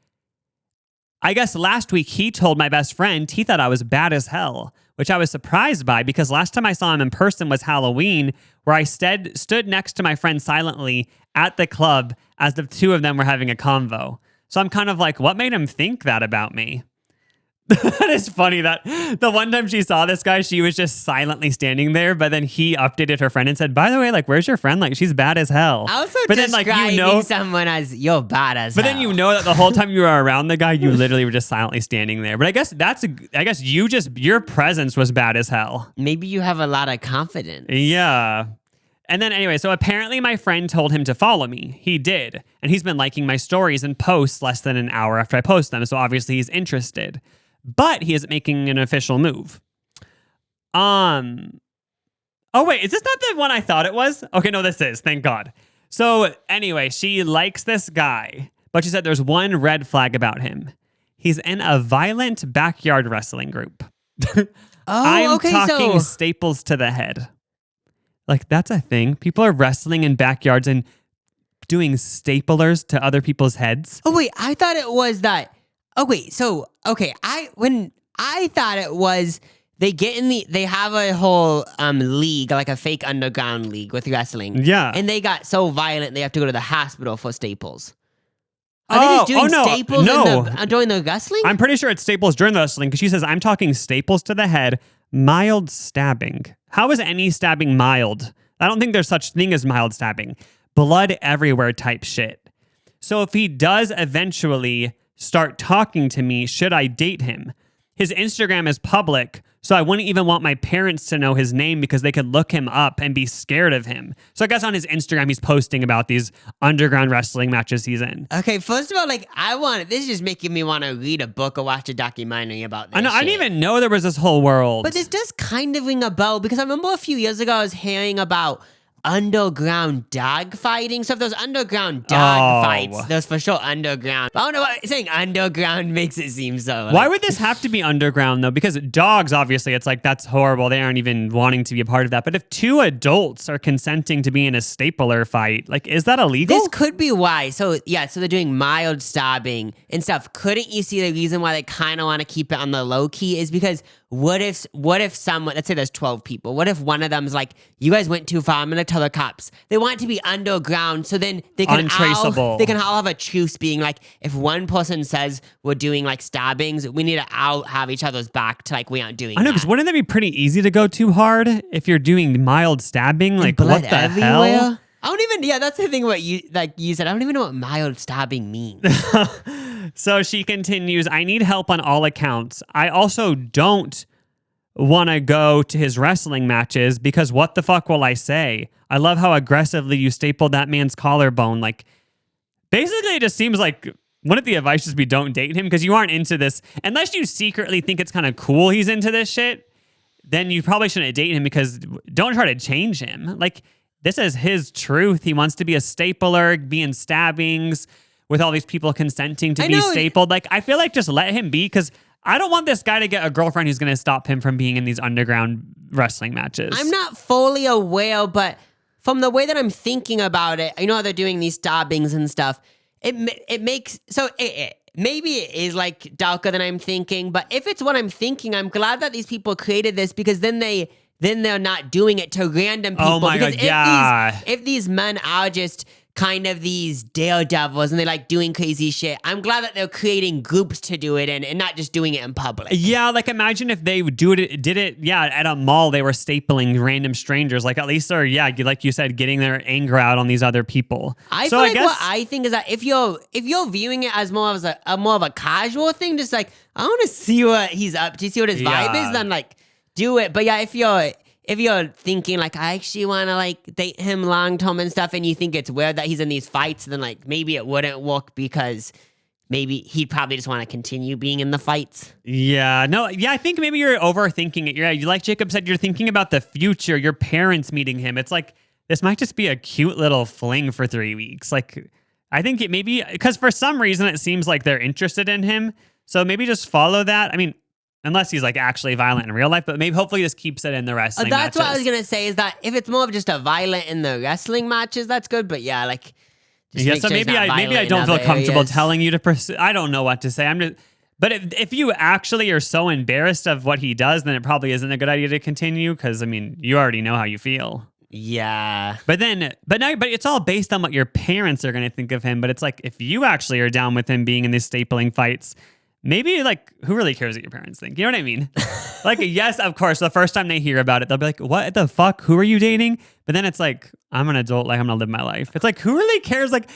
he told my best friend he thought I was bad as hell which I was surprised by because last time I saw him in person was Halloween, where I stood next to my friend silently at the club as the two of them were having a convo. So I'm kind of like, what made him think that about me? That is funny that the one time she saw this guy, she was just silently standing there, but then he updated her friend and said, by the way, like, where's your friend? Like, she's bad as hell. Also but then, describing someone as you're bad as but hell. then you know that the whole time you were around the guy, you literally were just silently standing there. But I guess your presence was bad as hell. Maybe you have a lot of confidence. Yeah. And then anyway, so apparently my friend told him to follow me. He did. And he's been liking my stories and posts less than an hour after I post them. So obviously he's interested. But he isn't making an official move. Oh wait, is this not the one I thought it was? Okay, no, this is. Thank God. So anyway, she likes this guy, but she said there's one red flag about him. He's in a violent backyard wrestling group. I'm talking staples to the head. Like, that's a thing. People are wrestling in backyards and doing staplers to other people's heads. Oh wait, I thought it was that. Oh wait, so okay, I thought it was they have a whole league, like a fake underground league with wrestling. Yeah. And they got so violent they have to go to the hospital for staples. Are they just doing staples during the wrestling? I'm pretty sure it's staples during the wrestling because she says, I'm talking staples to the head, mild stabbing. How is any stabbing mild? I don't think there's such thing as mild stabbing. Blood everywhere type shit. So if he does eventually start talking to me, should I date him? His Instagram is public, so I wouldn't even want my parents to know his name because they could look him up and be scared of him. So I guess on his Instagram, he's posting about these underground wrestling matches he's in. Okay, first of all, like, this is just making me want to read a book or watch a documentary about this. I didn't even know there was this whole world. But this does kind of ring a bell because I remember a few years ago I was hearing about underground dog fighting. So if there's underground dog fights, there's for sure underground. I don't know why saying underground makes it seem so. Why would this have to be underground though? Because dogs, obviously, it's like, that's horrible. They aren't even wanting to be a part of that. But if two adults are consenting to be in a stapler fight, like, is that illegal? This could be why. So yeah, so they're doing mild stabbing and stuff. Couldn't you see the reason why they kind of want to keep it on the low key is because what if someone, let's say there's 12 people, what if one of them's like, you guys went too far, I'm gonna tell the cops. They want it to be underground so then they can untraceable. They can all have a truce being like, if one person says we're doing like stabbings, we need to all have each other's back to like, we aren't doing I know, because wouldn't that be pretty easy to go too hard if you're doing mild stabbing? Like, what the hell? I don't even, yeah, that's the thing what you said. I don't even know what mild stabbing means. So she continues, I need help on all accounts. I also don't want to go to his wrestling matches because what the fuck will I say? I love how aggressively you stapled that man's collarbone. Like, basically, it just seems like, wouldn't the advice just be don't date him? Because you aren't into this. Unless you secretly think it's kind of cool he's into this shit, then you probably shouldn't date him because don't try to change him. Like, this is his truth. He wants to be a stapler, be in stabbings with all these people consenting to be stapled. Like, I feel like just let him be because I don't want this guy to get a girlfriend who's going to stop him from being in these underground wrestling matches. I'm not fully aware, but from the way that I'm thinking about it, I know how they're doing these stabbings and stuff. It makes, so maybe it is like darker than I'm thinking, but if it's what I'm thinking, I'm glad that these people created this because then they're not doing it to random people. Oh my God, yeah. If these men are just kind of these daredevils and they like doing crazy shit, I'm glad that they're creating groups to do it in and not just doing it in public. Yeah, like imagine if they did it at a mall, they were stapling random strangers. Like at least they're, like you said, getting their anger out on these other people. I think is that if you're viewing it as more of a casual thing, just like, I want to see what he's up to, see what his vibe is, then like do it. But yeah, if you're thinking like, I actually want to like date him long term and stuff, and you think it's weird that he's in these fights, then like maybe it wouldn't work because maybe he'd probably just want to continue being in the fights. Yeah, no, yeah, I think maybe you're overthinking it. You like Jacob said, you're thinking about the future, your parents meeting him. It's like, this might just be a cute little fling for 3 weeks. Like, I think it maybe, because for some reason it seems like they're interested in him. So maybe just follow that. I mean, unless he's like actually violent in real life, but maybe hopefully just keeps it in the wrestling That's matches. what I was going to say is that if it's more of just a violent in the wrestling matches, that's good. But yeah, like, so maybe I don't feel comfortable telling you to pursue. I don't know what to say. But if you actually are so embarrassed of what he does, then it probably isn't a good idea to continue because, I mean, you already know how you feel. Yeah. But it's all based on what your parents are going to think of him. But it's like, if you actually are down with him being in these stapling fights, maybe like, who really cares what your parents think? You know what I mean? Like, yes, of course, the first time they hear about it, they'll be like, what the fuck? Who are you dating? But then it's like, I'm an adult, like I'm gonna live my life. It's like, who really cares? Like,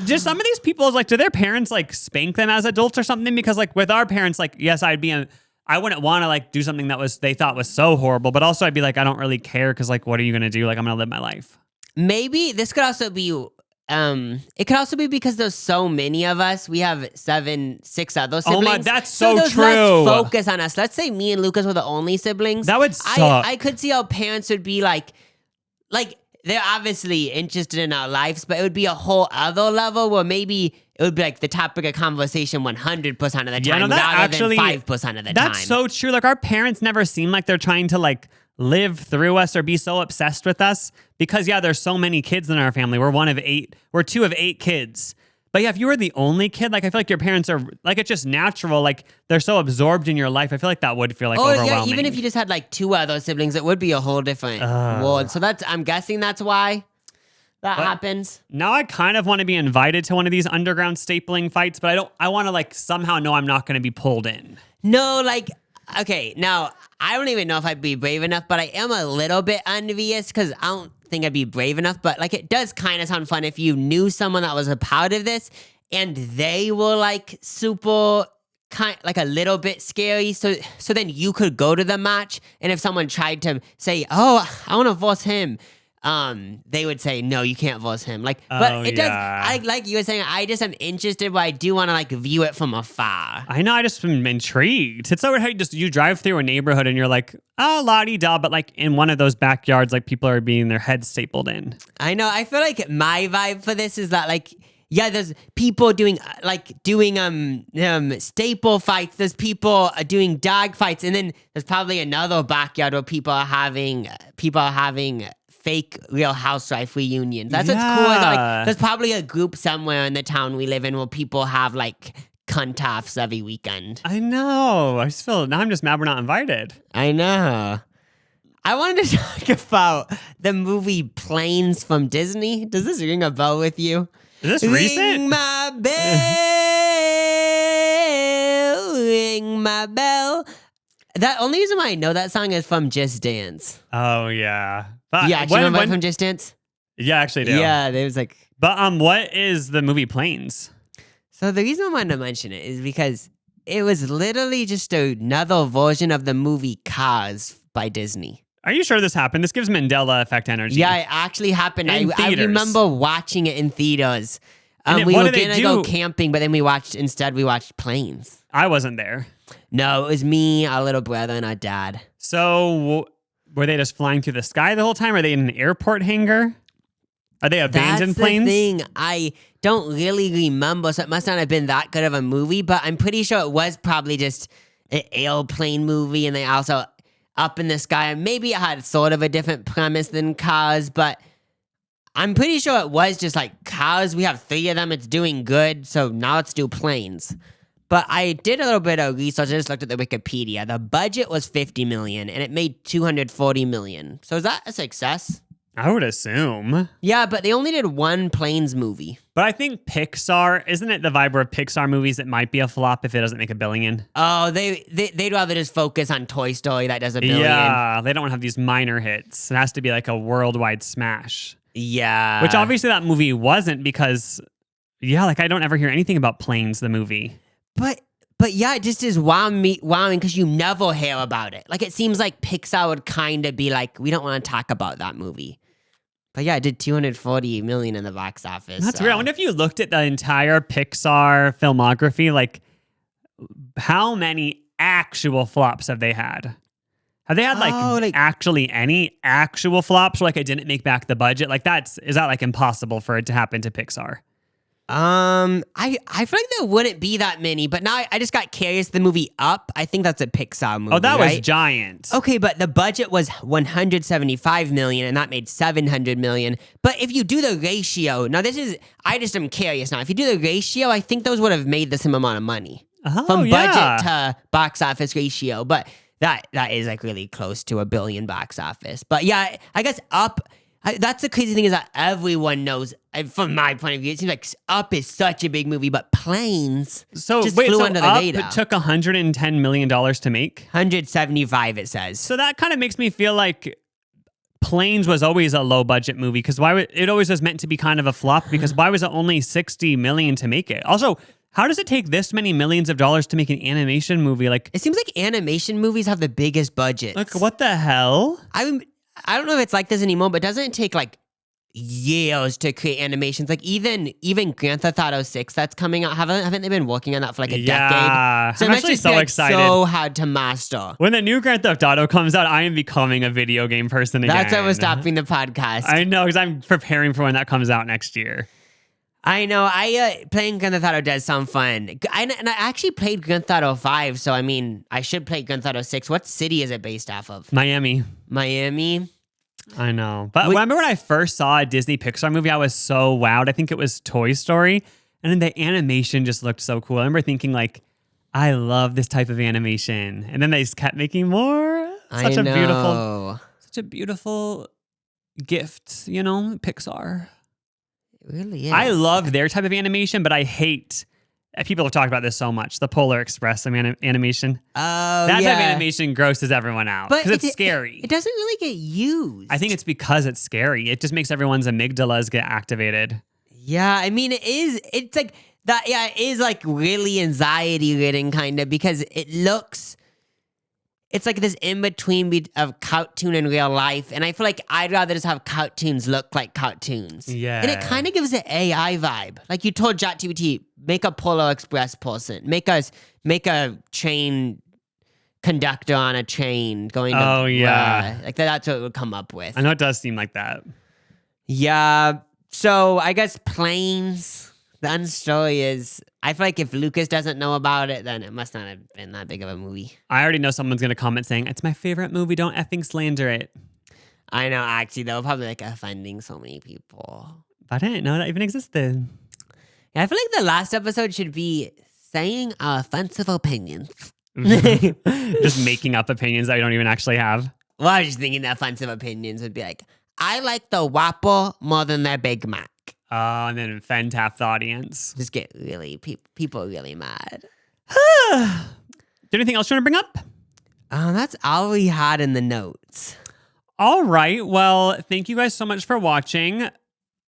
just some of these people, like, do their parents like spank them as adults or something? Because like with our parents, like, yes, I wouldn't want to like do something that they thought was so horrible, but also I'd be like, I don't really care because like, what are you gonna do? Like, I'm gonna live my life. Maybe this could also be it could also be because there's so many of us. We have 6 other siblings. Oh my, that's so there's true. Less focus on us. Let's say me and Lucas were the only siblings. That would suck. I could see how parents would be like they're obviously interested in our lives, but it would be a whole other level where maybe it would be like the topic of conversation 100% of the time rather than 5% of the time. That's so true. Like our parents never seem like they're trying to like live through us or be so obsessed with us because there's so many kids in our family. We're 2 of 8 kids. But yeah, if you were the only kid, like I feel like your parents are like, it's just natural. Like they're so absorbed in your life. I feel like that would feel like overwhelming. Yeah, even if you just had like 2 other siblings, it would be a whole different world. So I'm guessing that's why that happens. Now I kind of want to be invited to one of these underground stapling fights, but I want to like somehow know I'm not going to be pulled in. No, like, okay, now I don't even know if I'd be brave enough, but I am a little bit envious because I don't think I'd be brave enough. But like, it does kind of sound fun if you knew someone that was a part of this and they were like super like a little bit scary. So then you could go to the match, and if someone tried to say, "Oh, I want to force him," they would say, "No, you can't force him." Like, but it does. Like you were saying, I just am interested, but I do want to like view it from afar. I know. I just am intrigued. It's so weird how you drive through a neighborhood and you're like, oh, la-di-da, but like in one of those backyards, like people are being their heads stapled in. I know. I feel like my vibe for this is that like, yeah, there's people doing staple fights. There's people doing dog fights, and then there's probably another backyard where people are having fake Real Housewife reunions. That's what's cool. Like, there's probably a group somewhere in the town we live in where people have like cunt-offs every weekend. I know. Now I'm just mad we're not invited. I know. I wanted to talk about the movie Planes from Disney. Does this ring a bell with you? Is this recent? Ring my bell, ring my bell. The only reason why I know that song is from Just Dance. Oh, yeah. Yeah, do you remember it from Just Dance? Yeah, I actually do. Yeah, there was like... But what is the movie Planes? So the reason I wanted to mention it is because it was literally just another version of the movie Cars by Disney. Are you sure this happened? This gives Mandela effect energy. Yeah, it actually happened. I remember watching it in theaters. We were going to go camping, but then we watched Planes. I wasn't there. No, it was me, our little brother, and our dad. So were they just flying through the sky the whole time? Are they in an airport hangar? Are they abandoned planes? That's the thing. I don't really remember, so it must not have been that good of a movie, but I'm pretty sure it was probably just an airplane movie, and they also up in the sky. Maybe it had sort of a different premise than Cars, but I'm pretty sure it was just like Cars. We have 3 of them. It's doing good, so now let's do Planes. But I did a little bit of research. I just looked at the Wikipedia. The budget was $50 million, and it made $240 million. So is that a success? I would assume. Yeah, but they only did 1 Planes movie. But I think Pixar, isn't it the vibe where Pixar movies, it might be a flop if it doesn't make $1 billion? Oh, they'd rather just focus on Toy Story that does $1 billion. Yeah, they don't have these minor hits. It has to be like a worldwide smash. Yeah. Which obviously that movie wasn't because, like I don't ever hear anything about Planes, the movie. But yeah, it just is wowing because you never hear about it. Like, it seems like Pixar would kind of be like, we don't want to talk about that movie. But yeah, it did $240 million in the box office. That's weird. I wonder if you looked at the entire Pixar filmography, like how many actual flops have they had? Have they had actually any actual flops where like it didn't make back the budget? Like is that like impossible for it to happen to Pixar? I feel like there wouldn't be that many, but now I just got curious. The movie Up, I think that's a Pixar movie. Oh, that right? was giant. Okay, but the budget was $175 million, and that made $700 million. But if you do the ratio, now I just am curious now. If you do the ratio, I think those would have made the same amount of money. Oh, from yeah. budget to box office ratio. But that is like really close to $1 billion box office. But yeah, I guess Up. That's the crazy thing is that everyone knows. From my point of view, it seems like Up is such a big movie, but Planes So just wait, flew so under the Up radar. took $110 million to make? 175, it says. So that kind of makes me feel like Planes was always a low budget movie because it always was meant to be kind of a flop because why was it only 60 million to make it? Also, how does it take this many millions of dollars to make an animation movie? Like, It seems like animation movies have the biggest budgets. what the hell? I don't know if it's like this anymore, but doesn't it take like years to create animations? Like even Grand Theft Auto 6 that's coming out, haven't they been working on that for like a Yeah. decade? So I'm it must actually just be, so like, excited. so hard to master. When the new Grand Theft Auto comes out, I am becoming a video game person again. That's why we're stopping the podcast. I know, because I'm preparing for when that comes out next year. I know. Playing Grand Theft Auto does sound fun. And I actually played Grand Theft Auto 5, so I mean, I should play Grand Theft Auto 6. What city is it based off of? Miami. Miami? I know. But remember when I first saw a Disney Pixar movie, I was so wowed. I think it was Toy Story. And then the animation just looked so cool. I remember thinking like, I love this type of animation. And then they just kept making more. Such a beautiful gift, you know, Pixar. It really is. I love their type of animation, but I hate. People have talked about this so much. The Polar Express animation. Oh, That type of animation grosses everyone out because it's scary. It doesn't really get used. I think it's because it's scary. It just makes everyone's amygdalas get activated. Yeah, I mean, it's like that. Yeah, it is like really anxiety ridden kind of because it's like this in between of cartoon and real life. And I feel like I'd rather just have cartoons look like cartoons. Yeah. And it kind of gives an AI vibe. Like you told ChatGPT, make a Polar Express person, make a train conductor on a train going to. Oh, yeah. Like that's what it would come up with. I know it does seem like that. Yeah. So I guess Planes, the end story is, I feel like if Lucas doesn't know about it, then it must not have been that big of a movie. I already know someone's going to comment saying, it's my favorite movie. Don't effing slander it. I know, actually, they'll probably like offending so many people. I didn't know that even existed. Yeah, I feel like the last episode should be saying our offensive opinions. Just making up opinions that I don't even actually have. Well, I was just thinking the offensive opinions would be like, I like the Whopper more than their Big Mac. And then offend half the audience. Just get really, people really mad. Anything else you want to bring up? That's all we had in the notes. All right. Well, thank you guys so much for watching.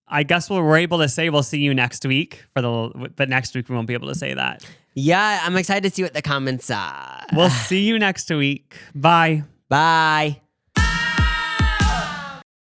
I guess we're able to say we'll see you next week but next week we won't be able to say that. Yeah, I'm excited to see what the comments are. We'll see you next week. Bye. Bye.